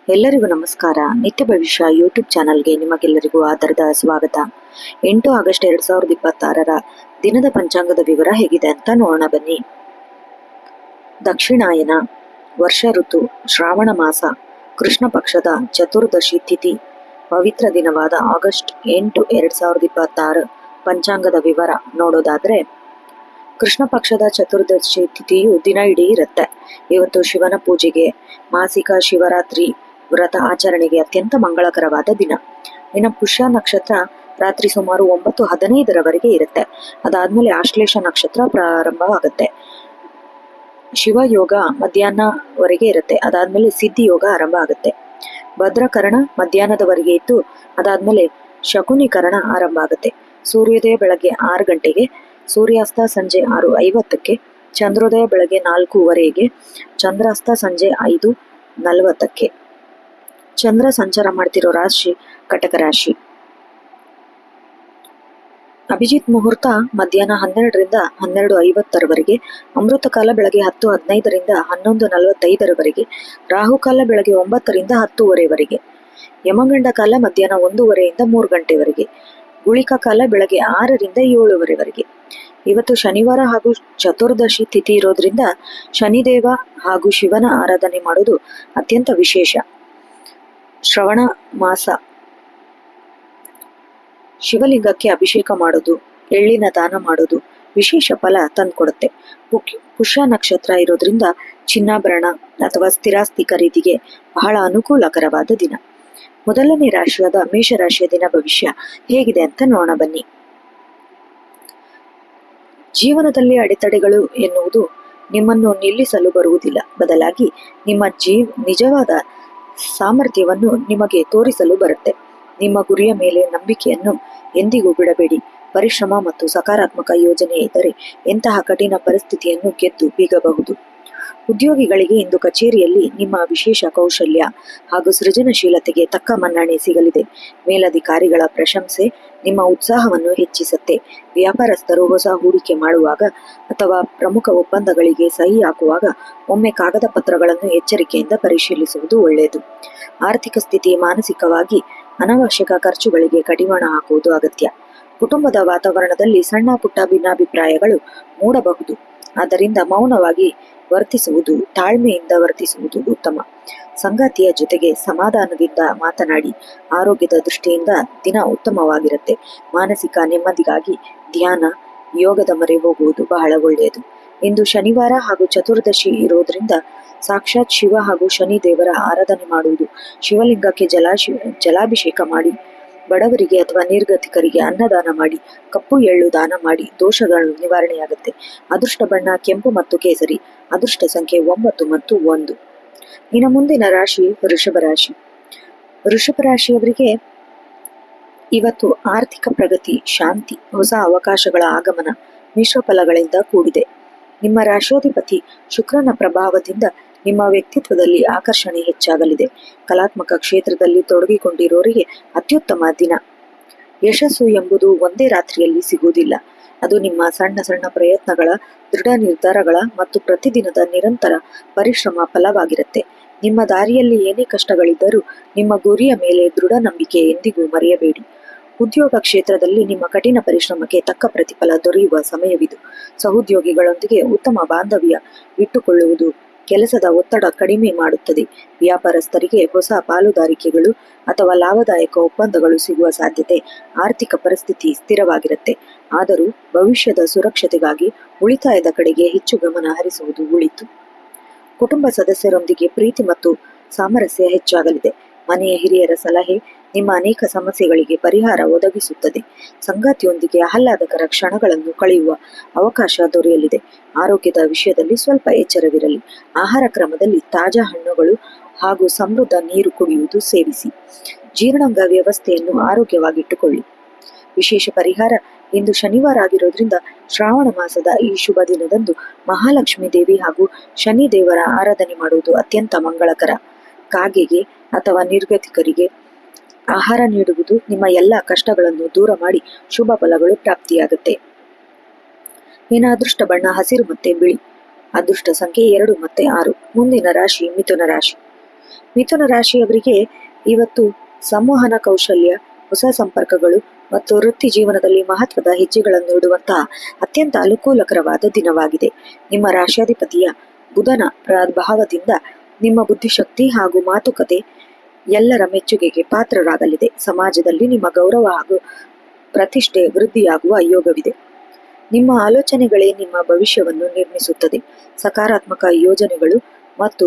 ಎಲ್ಲರಿಗೂ ನಮಸ್ಕಾರ. ನಿತ್ಯ ಭವಿಷ್ಯ ಯೂಟ್ಯೂಬ್ ಚಾನಲ್ಗೆ ನಿಮಗೆಲ್ಲರಿಗೂ ಆಧಾರದ ಸ್ವಾಗತ. 8 ಆಗಸ್ಟ್ 2026 ದಿನದ ಪಂಚಾಂಗದ ವಿವರ ಹೇಗಿದೆ ಅಂತ ನೋಡೋಣ ಬನ್ನಿ. ದಕ್ಷಿಣಾಯನ, ವರ್ಷ ಋತು, ಶ್ರಾವಣ ಮಾಸ, ಕೃಷ್ಣ ಪಕ್ಷದ ಚತುರ್ದಶಿ ತಿಥಿ, ಪವಿತ್ರ ದಿನವಾದ ಆಗಸ್ಟ್ 8, 2026 ಪಂಚಾಂಗದ ವಿವರ ನೋಡೋದಾದ್ರೆ, ಕೃಷ್ಣ ಪಕ್ಷದ ಚತುರ್ದಶಿ ತಿಥಿಯು ದಿನ ಇಡೀ ಇರುತ್ತೆ. ಇವತ್ತು ಶಿವನ ಪೂಜೆಗೆ, ಮಾಸಿಕ ಶಿವರಾತ್ರಿ ವ್ರತ ಆಚರಣೆಗೆ ಅತ್ಯಂತ ಮಂಗಳಕರವಾದ ದಿನ. ಇನ್ನು ಪುಷ್ಯ ನಕ್ಷತ್ರ ರಾತ್ರಿ ಸುಮಾರು 9:15 ಇರುತ್ತೆ. ಅದಾದ್ಮೇಲೆ ಆಶ್ಲೇಷ ನಕ್ಷತ್ರ ಪ್ರಾರಂಭವಾಗುತ್ತೆ. ಶಿವಯೋಗ ಮಧ್ಯಾಹ್ನವರೆಗೆ ಇರುತ್ತೆ. ಅದಾದ್ಮೇಲೆ ಸಿದ್ಧಿ ಯೋಗ ಆರಂಭ ಆಗುತ್ತೆ. ಭದ್ರಕರಣ ಮಧ್ಯಾಹ್ನದವರೆಗೆ ಇದ್ದು ಅದಾದ್ಮೇಲೆ ಶಕುನಿಕರಣ ಆರಂಭ ಆಗುತ್ತೆ. ಸೂರ್ಯೋದಯ ಬೆಳಗ್ಗೆ 6 ಗಂಟೆಗೆ, ಸೂರ್ಯಾಸ್ತ ಸಂಜೆ 6:50ಕ್ಕೆ, ಚಂದ್ರೋದಯ ಬೆಳಗ್ಗೆ 4:15ಗೆ, ಚಂದ್ರಾಸ್ತ ಸಂಜೆ 5:40ಕ್ಕೆ. ಚಂದ್ರ ಸಂಚಾರ ಮಾಡ್ತಿರೋ ರಾಶಿ ಕಟಕ ರಾಶಿ. ಅಭಿಜಿತ್ ಮುಹೂರ್ತ ಮಧ್ಯಾಹ್ನ 12ರಿಂದ 12:50 ಅಮೃತ ಕಾಲ ಬೆಳಗ್ಗೆ 10:15ರಿಂದ 11:45 ರಾಹುಕಾಲ ಬೆಳಗ್ಗೆ 9ರಿಂದ 10:30 ಯಮಗಂಡ ಕಾಲ ಮಧ್ಯಾಹ್ನ 1:30ರಿಂದ 3 ಗಂಟೆವರೆಗೆ, ಗುಳಿಕ ಕಾಲ ಬೆಳಗ್ಗೆ 6ರಿಂದ 7:30 ಇವತ್ತು ಶನಿವಾರ ಹಾಗೂ ಚತುರ್ದಶಿ ತಿಥಿ ಇರೋದ್ರಿಂದ ಶನಿದೇವ ಹಾಗೂ ಶಿವನ ಆರಾಧನೆ ಮಾಡೋದು ಅತ್ಯಂತ ವಿಶೇಷ. ಶ್ರವಣ ಮಾಸ ಶಿವಲಿಂಗಕ್ಕೆ ಅಭಿಷೇಕ ಮಾಡೋದು, ಎಳ್ಳಿನ ದಾನ ಮಾಡೋದು ವಿಶೇಷ ಫಲ ತಂದ್ಕೊಡುತ್ತೆ. ಪುಷ್ಯ ನಕ್ಷತ್ರ ಇರೋದ್ರಿಂದ ಚಿನ್ನಾಭರಣ ಅಥವಾ ಸ್ಥಿರಾಸ್ತಿ ಖರೀದಿಗೆ ಬಹಳ ಅನುಕೂಲಕರವಾದ ದಿನ. ಮೊದಲನೇ ರಾಶಿಯಾದ ಮೇಷರಾಶಿಯ ದಿನ ಭವಿಷ್ಯ ಹೇಗಿದೆ ಅಂತ ನೋಡೋಣ ಬನ್ನಿ. ಜೀವನದಲ್ಲಿ ಅಡೆತಡೆಗಳು ಎನ್ನುವುದು ನಿಮ್ಮನ್ನು ನಿಲ್ಲಿಸಲು ಬರುವುದಿಲ್ಲ, ಬದಲಾಗಿ ನಿಮ್ಮ ನಿಜವಾದ ಸಾಮರ್ಥ್ಯವನ್ನು ನಿಮಗೆ ತೋರಿಸಲು ಬರುತ್ತೆ. ನಿಮ್ಮ ಗುರಿಯ ಮೇಲೆ ನಂಬಿಕೆಯನ್ನು ಎಂದಿಗೂ ಬಿಡಬೇಡಿ. ಪರಿಶ್ರಮ ಮತ್ತು ಸಕಾರಾತ್ಮಕ ಯೋಜನೆ ಇದ್ದರೆ ಎಂತಹ ಕಠಿಣ ಪರಿಸ್ಥಿತಿಯನ್ನು ಗೆದ್ದು ಬೀಗಬಹುದು. ಉದ್ಯೋಗಿಗಳಿಗೆ ಇಂದು ಕಚೇರಿಯಲ್ಲಿ ನಿಮ್ಮ ವಿಶೇಷ ಕೌಶಲ್ಯ ಹಾಗೂ ಸೃಜನಶೀಲತೆಗೆ ತಕ್ಕ ಮನ್ನಣೆ ಸಿಗಲಿದೆ. ಮೇಲಧಿಕಾರಿಗಳ ಪ್ರಶಂಸೆ ನಿಮ್ಮ ಉತ್ಸಾಹವನ್ನು ಹೆಚ್ಚಿಸುತ್ತೆ. ವ್ಯಾಪಾರಸ್ಥರು ಹೊಸ ಹೂಡಿಕೆ ಮಾಡುವಾಗ ಅಥವಾ ಪ್ರಮುಖ ಒಪ್ಪಂದಗಳಿಗೆ ಸಹಿ ಹಾಕುವಾಗ ಒಮ್ಮೆ ಕಾಗದ ಪತ್ರಗಳನ್ನು ಎಚ್ಚರಿಕೆಯಿಂದ ಪರಿಶೀಲಿಸುವುದು ಒಳ್ಳೆಯದು. ಆರ್ಥಿಕ ಸ್ಥಿತಿ ಮಾನಸಿಕವಾಗಿ ಅನವಶ್ಯಕ ಖರ್ಚುಗಳಿಗೆ ಕಡಿವಾಣ ಹಾಕುವುದು ಅಗತ್ಯ. ಕುಟುಂಬದ ವಾತಾವರಣದಲ್ಲಿ ಸಣ್ಣ ಪುಟ್ಟ ಭಿನ್ನಾಭಿಪ್ರಾಯಗಳು ಮೂಡಬಹುದು. ಆದ್ದರಿಂದ ಮೌನವಾಗಿ ವರ್ತಿಸುವುದು, ತಾಳ್ಮೆಯಿಂದ ವರ್ತಿಸುವುದು ಉತ್ತಮ. ಸಂಗಾತಿಯ ಜೊತೆಗೆ ಸಮಾಧಾನದಿಂದ ಮಾತನಾಡಿ. ಆರೋಗ್ಯದ ದೃಷ್ಟಿಯಿಂದ ದಿನ ಉತ್ತಮವಾಗಿರುತ್ತೆ. ಮಾನಸಿಕ ನೆಮ್ಮದಿಗಾಗಿ ಧ್ಯಾನ, ಯೋಗದ ಮೊರೆ ಹೋಗುವುದು ಬಹಳ ಒಳ್ಳೆಯದು. ಇಂದು ಶನಿವಾರ ಹಾಗೂ ಚತುರ್ದಶಿ ಇರೋದ್ರಿಂದ ಸಾಕ್ಷಾತ್ ಶಿವ ಹಾಗೂ ಶನಿ ದೇವರ ಆರಾಧನೆ ಮಾಡುವುದು, ಶಿವಲಿಂಗಕ್ಕೆ ಜಲಾಭಿಷೇಕ ಮಾಡಿ, ಬಡವರಿಗೆ ಅಥವಾ ನಿರ್ಗತಿಕರಿಗೆ ಅನ್ನದಾನ ಮಾಡಿ, ಕಪ್ಪು ಎಳ್ಳು ದಾನ ಮಾಡಿ ದೋಷಗಳು ನಿವಾರಣೆಯಾಗುತ್ತೆ. ಅದೃಷ್ಟ ಬಣ್ಣ ಕೆಂಪು ಮತ್ತು ಕೇಸರಿ. ಅದೃಷ್ಟ ಸಂಖ್ಯೆ 9 ಮತ್ತು 1. ಇನ್ನು ಮುಂದಿನ ರಾಶಿ ವೃಷಭ ರಾಶಿ. ವೃಷಭ ರಾಶಿಯವರಿಗೆ ಇವತ್ತು ಆರ್ಥಿಕ ಪ್ರಗತಿ, ಶಾಂತಿ, ಹೊಸ ಅವಕಾಶಗಳ ಆಗಮನ, ಮಿಶ್ರ ಫಲಗಳಿಂದ ಕೂಡಿದೆ. ನಿಮ್ಮ ರಾಶಿಯಾಧಿಪತಿ ಶುಕ್ರನ ಪ್ರಭಾವದಿಂದ ನಿಮ್ಮ ವ್ಯಕ್ತಿತ್ವದಲ್ಲಿ ಆಕರ್ಷಣೆ ಹೆಚ್ಚಾಗಲಿದೆ. ಕಲಾತ್ಮಕ ಕ್ಷೇತ್ರದಲ್ಲಿ ತೊಡಗಿಕೊಂಡಿರೋರಿಗೆ ಅತ್ಯುತ್ತಮ ದಿನ. ಯಶಸ್ಸು ಎಂಬುದು ಒಂದೇ ರಾತ್ರಿಯಲ್ಲಿ ಸಿಗುವುದಿಲ್ಲ. ಅದು ನಿಮ್ಮ ಸಣ್ಣ ಸಣ್ಣ ಪ್ರಯತ್ನಗಳ, ದೃಢ ನಿರ್ಧಾರಗಳ ಮತ್ತು ಪ್ರತಿದಿನದ ನಿರಂತರ ಪರಿಶ್ರಮ ಫಲವಾಗಿರುತ್ತೆ. ನಿಮ್ಮ ದಾರಿಯಲ್ಲಿ ಏನೇ ಕಷ್ಟಗಳಿದ್ದರೂ ನಿಮ್ಮ ಗುರಿಯ ಮೇಲೆ ದೃಢ ನಂಬಿಕೆ ಎಂದಿಗೂ ಮರೆಯಬೇಡಿ. ಉದ್ಯೋಗ ಕ್ಷೇತ್ರದಲ್ಲಿ ನಿಮ್ಮ ಕಠಿಣ ಪರಿಶ್ರಮಕ್ಕೆ ತಕ್ಕ ಪ್ರತಿಫಲ ದೊರೆಯುವ ಸಮಯವಿದು. ಸಹೋದ್ಯೋಗಿಗಳೊಂದಿಗೆ ಉತ್ತಮ ಬಾಂಧವ್ಯ ಇಟ್ಟುಕೊಳ್ಳುವುದು ಕೆಲಸದ ಒತ್ತಡ ಕಡಿಮೆ ಮಾಡುತ್ತದೆ. ವ್ಯಾಪಾರಸ್ಥರಿಗೆ ಹೊಸ ಪಾಲುದಾರಿಕೆಗಳು ಅಥವಾ ಲಾಭದಾಯಕ ಒಪ್ಪಂದಗಳು ಸಿಗುವ ಸಾಧ್ಯತೆ. ಆರ್ಥಿಕ ಪರಿಸ್ಥಿತಿ ಸ್ಥಿರವಾಗಿರುತ್ತೆ. ಆದರೂ ಭವಿಷ್ಯದ ಸುರಕ್ಷತೆಗಾಗಿ ಉಳಿತಾಯದ ಕಡೆಗೆ ಹೆಚ್ಚು ಗಮನ ಹರಿಸುವುದು ಒಳಿತು. ಕುಟುಂಬ ಸದಸ್ಯರೊಂದಿಗೆ ಪ್ರೀತಿ ಮತ್ತು ಸಾಮರಸ್ಯ ಹೆಚ್ಚಾಗಲಿದೆ. ಮನೆಯ ಹಿರಿಯರ ಸಲಹೆ ನಿಮ್ಮ ಅನೇಕ ಸಮಸ್ಯೆಗಳಿಗೆ ಪರಿಹಾರ ಒದಗಿಸುತ್ತದೆ. ಸಂಗಾತಿಯೊಂದಿಗೆ ಆಹ್ಲಾದಕರ ಕ್ಷಣಗಳನ್ನು ಕಳೆಯುವ ಅವಕಾಶ ದೊರೆಯಲಿದೆ. ಆರೋಗ್ಯದ ವಿಷಯದಲ್ಲಿ ಸ್ವಲ್ಪ ಎಚ್ಚರವಿರಲಿ. ಆಹಾರ ಕ್ರಮದಲ್ಲಿ ತಾಜಾ ಹಣ್ಣುಗಳು ಹಾಗೂ ಸಮೃದ್ಧ ನೀರು ಕುಡಿಯುವುದು ಸೇವಿಸಿ. ಜೀರ್ಣಾಂಗ ವ್ಯವಸ್ಥೆಯನ್ನು ಆರೋಗ್ಯವಾಗಿಟ್ಟುಕೊಳ್ಳಿ. ವಿಶೇಷ ಪರಿಹಾರ. ಇಂದು ಶನಿವಾರ ಆಗಿರೋದ್ರಿಂದ ಶ್ರಾವಣ ಮಾಸದ ಈ ಶುಭ ದಿನದಂದು ಮಹಾಲಕ್ಷ್ಮೀ ದೇವಿ ಹಾಗೂ ಶನಿ ದೇವರ ಆರಾಧನೆ ಮಾಡುವುದು ಅತ್ಯಂತ ಮಂಗಳಕರ. ಕಾಗೆಗೆ ಅಥವಾ ನಿರ್ಗತಿಕರಿಗೆ ಆಹಾರ ನೀಡುವುದು ನಿಮ್ಮ ಎಲ್ಲ ಕಷ್ಟಗಳನ್ನು ದೂರ ಮಾಡಿ ಶುಭ ಫಲಗಳು ಪ್ರಾಪ್ತಿಯಾಗುತ್ತೆ. ಇನ್ನು ಅದೃಷ್ಟ ಬಣ್ಣ ಹಸಿರು ಮತ್ತೆ ಬಿಳಿ. ಅದೃಷ್ಟ ಸಂಖ್ಯೆ 2 ಮತ್ತು 6. ಮುಂದಿನ ರಾಶಿ ಮಿಥುನ ರಾಶಿ. ಮಿಥುನ ರಾಶಿಯವರಿಗೆ ಇವತ್ತು ಸಂವಹನ ಕೌಶಲ್ಯ, ಹೊಸ ಸಂಪರ್ಕಗಳು ಮತ್ತು ವೃತ್ತಿ ಜೀವನದಲ್ಲಿ ಮಹತ್ವದ ಹೆಜ್ಜೆಗಳನ್ನು ಇಡುವಂತಹ ಅತ್ಯಂತ ಅನುಕೂಲಕರವಾದ ದಿನವಾಗಿದೆ. ನಿಮ್ಮ ರಾಶ್ಯಾಧಿಪತಿಯ ಬುಧನ ಪ್ರಭಾವದಿಂದ ನಿಮ್ಮ ಬುದ್ಧಿಶಕ್ತಿ ಹಾಗೂ ಮಾತುಕತೆ ಎಲ್ಲರ ಮೆಚ್ಚುಗೆಗೆ ಪಾತ್ರರಾಗಲಿದೆ. ಸಮಾಜದಲ್ಲಿ ನಿಮ್ಮ ಗೌರವ ಹಾಗೂ ಪ್ರತಿಷ್ಠೆ ವೃದ್ಧಿಯಾಗುವ ಯೋಗವಿದೆ. ನಿಮ್ಮ ಆಲೋಚನೆಗಳೇ ನಿಮ್ಮ ಭವಿಷ್ಯವನ್ನು ನಿರ್ಮಿಸುತ್ತದೆ. ಸಕಾರಾತ್ಮಕ ಯೋಜನೆಗಳು ಮತ್ತು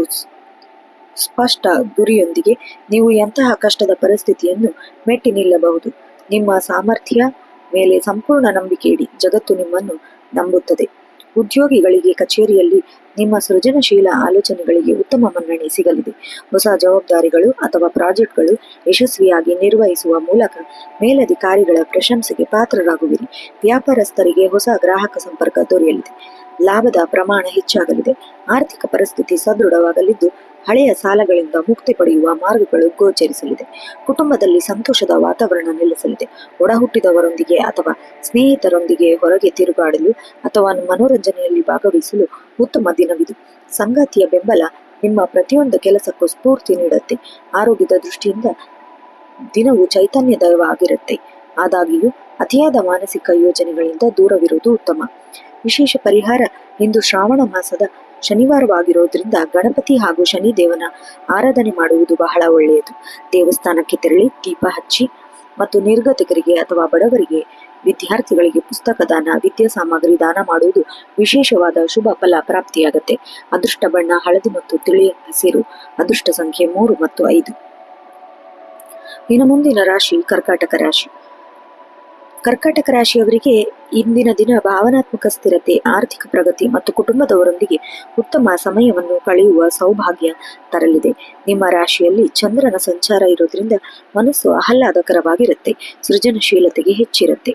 ಸ್ಪಷ್ಟ ಗುರಿಯೊಂದಿಗೆ ನೀವು ಎಂತಹ ಕಷ್ಟದ ಪರಿಸ್ಥಿತಿಯನ್ನು ಮೆಟ್ಟಿ ನಿಲ್ಲಬಹುದು. ನಿಮ್ಮ ಸಾಮರ್ಥ್ಯ ಮೇಲೆ ಸಂಪೂರ್ಣ ನಂಬಿಕೆ ಇಡಿ. ಜಗತ್ತು ನಿಮ್ಮನ್ನು ನಂಬುತ್ತದೆ. ಉದ್ಯೋಗಿಗಳಿಗೆ ಕಚೇರಿಯಲ್ಲಿ ನಿಮ್ಮ ಸೃಜನಶೀಲ ಆಲೋಚನೆಗಳಿಗೆ ಉತ್ತಮ ಮನ್ನಣೆ ಸಿಗಲಿದೆ. ಹೊಸ ಜವಾಬ್ದಾರಿಗಳು ಅಥವಾ ಪ್ರಾಜೆಕ್ಟ್ಗಳು ಯಶಸ್ವಿಯಾಗಿ ನಿರ್ವಹಿಸುವ ಮೂಲಕ ಮೇಲಧಿಕಾರಿಗಳ ಪ್ರಶಂಸೆಗೆ ಪಾತ್ರರಾಗುವಿರಿ. ವ್ಯಾಪಾರಸ್ಥರಿಗೆ ಹೊಸ ಗ್ರಾಹಕ ಸಂಪರ್ಕ ದೊರೆಯಲಿದೆ. ಲಾಭದ ಪ್ರಮಾಣ ಹೆಚ್ಚಾಗಲಿದೆ. ಆರ್ಥಿಕ ಪರಿಸ್ಥಿತಿ ಸದೃಢವಾಗಲಿದ್ದು ಹಳೆಯ ಸಾಲಗಳಿಂದ ಮುಕ್ತಿ ಪಡೆಯುವ ಮಾರ್ಗಗಳು ಗೋಚರಿಸಲಿದೆ. ಕುಟುಂಬದಲ್ಲಿ ಸಂತೋಷದ ವಾತಾವರಣ ನೆಲೆಸಲಿದೆ. ಒಡಹುಟ್ಟಿದವರೊಂದಿಗೆ ಅಥವಾ ಸ್ನೇಹಿತರೊಂದಿಗೆ ಹೊರಗೆ ತಿರುಗಾಡಲು ಅಥವಾ ಮನೋರಂಜನೆಯಲ್ಲಿ ಭಾಗವಹಿಸಲು ಉತ್ತಮ ದಿನವಿದು. ಸಂಗಾತಿಯ ಬೆಂಬಲ ನಿಮ್ಮ ಪ್ರತಿಯೊಂದು ಕೆಲಸಕ್ಕೂ ಸ್ಫೂರ್ತಿ ನೀಡುತ್ತೆ. ಆರೋಗ್ಯದ ದೃಷ್ಟಿಯಿಂದ ದಿನವು ಚೈತನ್ಯದವಾಗಿರುತ್ತೆ. ಆದಾಗ್ಯೂ ಅತಿಯಾದ ಮಾನಸಿಕ ಯೋಜನೆಗಳಿಂದ ದೂರವಿರುವುದು ಉತ್ತಮ. ವಿಶೇಷ ಪರಿಹಾರ: ಇಂದು ಶ್ರಾವಣ ಮಾಸದ ಶನಿವಾರವಾಗಿರೋದ್ರಿಂದ ಗಣಪತಿ ಹಾಗೂ ಶನಿದೇವನ ಆರಾಧನೆ ಮಾಡುವುದು ಬಹಳ ಒಳ್ಳೆಯದು. ದೇವಸ್ಥಾನಕ್ಕೆ ತೆರಳಿ ದೀಪ ಹಚ್ಚಿ ಮತ್ತು ನಿರ್ಗತಿಕರಿಗೆ ಅಥವಾ ಬಡವರಿಗೆ, ವಿದ್ಯಾರ್ಥಿಗಳಿಗೆ ಪುಸ್ತಕ ದಾನ, ವಿದ್ಯಾ ಸಾಮಗ್ರಿ ದಾನ ಮಾಡುವುದು ವಿಶೇಷವಾದ ಶುಭ ಫಲ ಪ್ರಾಪ್ತಿಯಾಗತ್ತೆ. ಅದೃಷ್ಟ ಬಣ್ಣ ಹಳದಿ ಮತ್ತು ತಿಳಿ ಹಸಿರು. ಅದೃಷ್ಟ ಸಂಖ್ಯೆ 3 ಮತ್ತು 5. ಇನ್ನು ಮುಂದಿನ ರಾಶಿ ಕರ್ಕಾಟಕ ರಾಶಿ. ಕರ್ಕಾಟಕ ರಾಶಿಯವರಿಗೆ ಇಂದಿನ ದಿನ ಭಾವನಾತ್ಮಕ ಸ್ಥಿರತೆ, ಆರ್ಥಿಕ ಪ್ರಗತಿ ಮತ್ತು ಕುಟುಂಬದವರೊಂದಿಗೆ ಉತ್ತಮ ಸಮಯವನ್ನು ಕಳೆಯುವ ಸೌಭಾಗ್ಯ ತರಲಿದೆ. ನಿಮ್ಮ ರಾಶಿಯಲ್ಲಿ ಚಂದ್ರನ ಸಂಚಾರ ಇರೋದ್ರಿಂದ ಮನಸ್ಸು ಆಹ್ಲಾದಕರವಾಗಿರುತ್ತೆ. ಸೃಜನಶೀಲತೆಗೆ ಹೆಚ್ಚಿರುತ್ತೆ.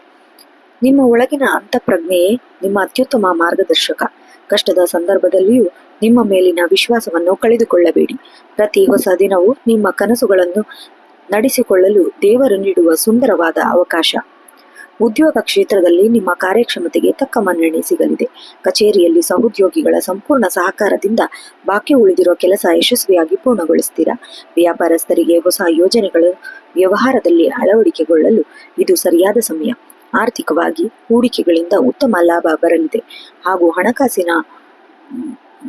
ನಿಮ್ಮ ಒಳಗಿನ ಅಂತಃಪ್ರಜ್ಞೆಯೇ ನಿಮ್ಮ ಅತ್ಯುತ್ತಮ ಮಾರ್ಗದರ್ಶಕ. ಕಷ್ಟದ ಸಂದರ್ಭದಲ್ಲಿಯೂ ನಿಮ್ಮ ಮೇಲಿನ ವಿಶ್ವಾಸವನ್ನು ಕಳೆದುಕೊಳ್ಳಬೇಡಿ. ಪ್ರತಿ ಹೊಸ ದಿನವೂ ನಿಮ್ಮ ಕನಸುಗಳನ್ನು ನಡೆಸಿಕೊಳ್ಳಲು ದೇವರು ನೀಡುವ ಸುಂದರವಾದ ಅವಕಾಶ. ಉದ್ಯೋಗ ಕ್ಷೇತ್ರದಲ್ಲಿ ನಿಮ್ಮ ಕಾರ್ಯಕ್ಷಮತೆಗೆ ತಕ್ಕ ಮನ್ನಣೆ ಸಿಗಲಿದೆ. ಕಚೇರಿಯಲ್ಲಿ ಸಹೋದ್ಯೋಗಿಗಳ ಸಂಪೂರ್ಣ ಸಹಕಾರದಿಂದ ಬಾಕಿ ಉಳಿದಿರೋ ಕೆಲಸ ಯಶಸ್ವಿಯಾಗಿ ಪೂರ್ಣಗೊಳಿಸ್ತೀರಾ. ವ್ಯಾಪಾರಸ್ಥರಿಗೆ ಹೊಸ ಯೋಜನೆಗಳು ವ್ಯವಹಾರದಲ್ಲಿ ಅಳವಡಿಕೆಗೊಳ್ಳಲು ಇದು ಸರಿಯಾದ ಸಮಯ. ಆರ್ಥಿಕವಾಗಿ ಹೂಡಿಕೆಗಳಿಂದ ಉತ್ತಮ ಲಾಭ ಬರಲಿದೆ ಹಾಗೂ ಹಣಕಾಸಿನ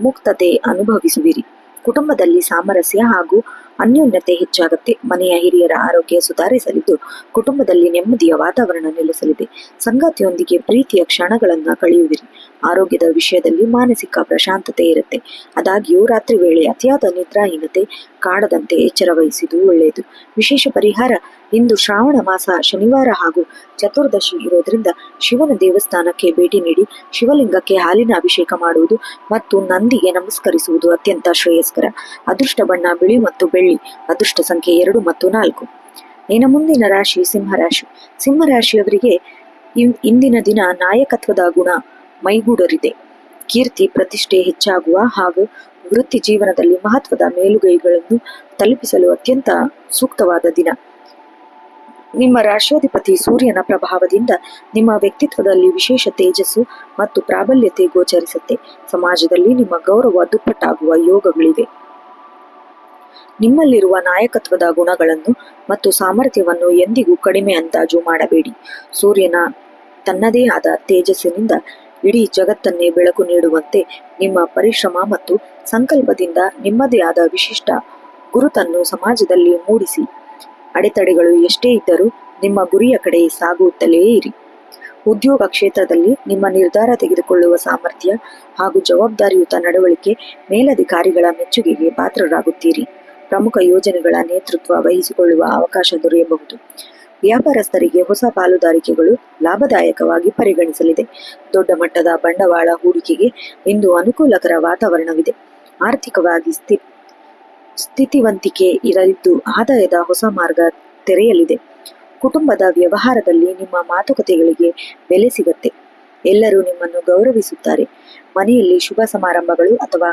ಮುಕ್ತತೆ ಅನುಭವಿಸುವಿರಿ. ಕುಟುಂಬದಲ್ಲಿ ಸಾಮರಸ್ಯ ಹಾಗೂ ಅನ್ಯೋನ್ಯತೆ ಹೆಚ್ಚಾಗುತ್ತೆ. ಮನೆಯ ಹಿರಿಯರ ಆರೋಗ್ಯ ಸುಧಾರಿಸಲಿದ್ದು ಕುಟುಂಬದಲ್ಲಿ ನೆಮ್ಮದಿಯ ವಾತಾವರಣ ನೆಲೆಸಲಿದೆ. ಸಂಗಾತಿಯೊಂದಿಗೆ ಪ್ರೀತಿಯ ಕ್ಷಣಗಳನ್ನು ಕಳೆಯುವಿರಿ. ಆರೋಗ್ಯದ ವಿಷಯದಲ್ಲಿ ಮಾನಸಿಕ ಪ್ರಶಾಂತತೆ ಇರುತ್ತೆ. ಆದಾಗ್ಯೂ ರಾತ್ರಿ ವೇಳೆ ಅತಿಯಾದ ನಿದ್ರಾಹೀನತೆ ಕಾಡದಂತೆ ಎಚ್ಚರ ವಹಿಸುವುದು ಒಳ್ಳೆಯದು. ವಿಶೇಷ ಪರಿಹಾರ: ಇಂದು ಶ್ರಾವಣ ಮಾಸ ಶನಿವಾರ ಹಾಗೂ ಚತುರ್ದಶಿ ಇರೋದ್ರಿಂದ ಶಿವನ ದೇವಸ್ಥಾನಕ್ಕೆ ಭೇಟಿ ನೀಡಿ ಶಿವಲಿಂಗಕ್ಕೆ ಹಾಲಿನ ಅಭಿಷೇಕ ಮಾಡುವುದು ಮತ್ತು ನಂದಿಗೆ ನಮಸ್ಕರಿಸುವುದು ಅತ್ಯಂತ ಶ್ರೇಯಸ್ಕರ. ಅದೃಷ್ಟ ಬಣ್ಣ ಬಿಳಿ ಮತ್ತು ಬೆಳ್ಳಿ. ಅದೃಷ್ಟ ಸಂಖ್ಯೆ 2 ಮತ್ತು 4. ಇನ್ನು ಮುಂದಿನ ರಾಶಿ ಸಿಂಹರಾಶಿ. ಸಿಂಹರಾಶಿಯವರಿಗೆ ಇಂದಿನ ದಿನ ನಾಯಕತ್ವದ ಗುಣ ಮೈಗೂಡರಿದೆ. ಕೀರ್ತಿ ಪ್ರತಿಷ್ಠೆ ಹೆಚ್ಚಾಗುವ ಹಾಗೂ ವೃತ್ತಿ ಜೀವನದಲ್ಲಿ ಮಹತ್ವದ ಮೇಲುಗೈಗಳನ್ನು ತಲುಪಿಸಲು ಅತ್ಯಂತ ಸೂಕ್ತವಾದ ದಿನ. ನಿಮ್ಮ ರಾಶ್ಯಾಧಿಪತಿ ಸೂರ್ಯನ ಪ್ರಭಾವದಿಂದ ನಿಮ್ಮ ವ್ಯಕ್ತಿತ್ವದಲ್ಲಿ ವಿಶೇಷ ತೇಜಸ್ಸು ಮತ್ತು ಪ್ರಾಬಲ್ಯತೆ ಗೋಚರಿಸುತ್ತೆ. ಸಮಾಜದಲ್ಲಿ ನಿಮ್ಮ ಗೌರವ ದುಪ್ಪಟ್ಟಾಗುವ ಯೋಗಗಳಿವೆ. ನಿಮ್ಮಲ್ಲಿರುವ ನಾಯಕತ್ವದ ಗುಣಗಳನ್ನು ಮತ್ತು ಸಾಮರ್ಥ್ಯವನ್ನು ಎಂದಿಗೂ ಕಡಿಮೆ ಅಂದಾಜು ಮಾಡಬೇಡಿ. ಸೂರ್ಯನ ತನ್ನದೇ ಆದ ತೇಜಸ್ಸಿನಿಂದ ಇಡೀ ಜಗತ್ತನ್ನೇ ಬೆಳಕು ನೀಡುವಂತೆ ನಿಮ್ಮ ಪರಿಶ್ರಮ ಮತ್ತು ಸಂಕಲ್ಪದಿಂದ ನಿಮ್ಮದೇ ಆದ ವಿಶಿಷ್ಟ ಗುರುತನ್ನು ಸಮಾಜದಲ್ಲಿ ಮೂಡಿಸಿ. ಅಡೆತಡೆಗಳು ಎಷ್ಟೇ ಇದ್ದರೂ ನಿಮ್ಮ ಗುರಿಯ ಕಡೆ ಸಾಗುತ್ತಲೇ ಇರಿ. ಉದ್ಯೋಗ ಕ್ಷೇತ್ರದಲ್ಲಿ ನಿಮ್ಮ ನಿರ್ಧಾರ ತೆಗೆದುಕೊಳ್ಳುವ ಸಾಮರ್ಥ್ಯ ಹಾಗೂ ಜವಾಬ್ದಾರಿಯುತ ನಡವಳಿಕೆ ಮೇಲಧಿಕಾರಿಗಳ ಮೆಚ್ಚುಗೆಗೆ ಪಾತ್ರರಾಗುತ್ತೀರಿ. ಪ್ರಮುಖ ಯೋಜನೆಗಳ ನೇತೃತ್ವ ವಹಿಸಿಕೊಳ್ಳುವ ಅವಕಾಶ ದೊರೆಯಬಹುದು. ವ್ಯಾಪಾರಸ್ಥರಿಗೆ ಹೊಸ ಪಾಲುದಾರಿಕೆಗಳು ಲಾಭದಾಯಕವಾಗಿ ಪರಿಗಣಿಸಲಿದೆ. ದೊಡ್ಡ ಮಟ್ಟದ ಬಂಡವಾಳ ಹೂಡಿಕೆಗೆ ಇಂದು ಅನುಕೂಲಕರ ವಾತಾವರಣವಿದೆ. ಆರ್ಥಿಕವಾಗಿ ಸ್ಥಿತಿವಂತಿಕೆ ಇರಲಿದ್ದು ಆದಾಯದ ಹೊಸ ಮಾರ್ಗ ತೆರೆಯಲಿದೆ. ಕುಟುಂಬದ ವ್ಯವಹಾರದಲ್ಲಿ ನಿಮ್ಮ ಮಾತುಕತೆಗಳಿಗೆ ಬೆಲೆ ಸಿಗತ್ತೆ. ಎಲ್ಲರೂ ನಿಮ್ಮನ್ನು ಗೌರವಿಸುತ್ತಾರೆ. ಮನೆಯಲ್ಲಿ ಶುಭ ಸಮಾರಂಭಗಳು ಅಥವಾ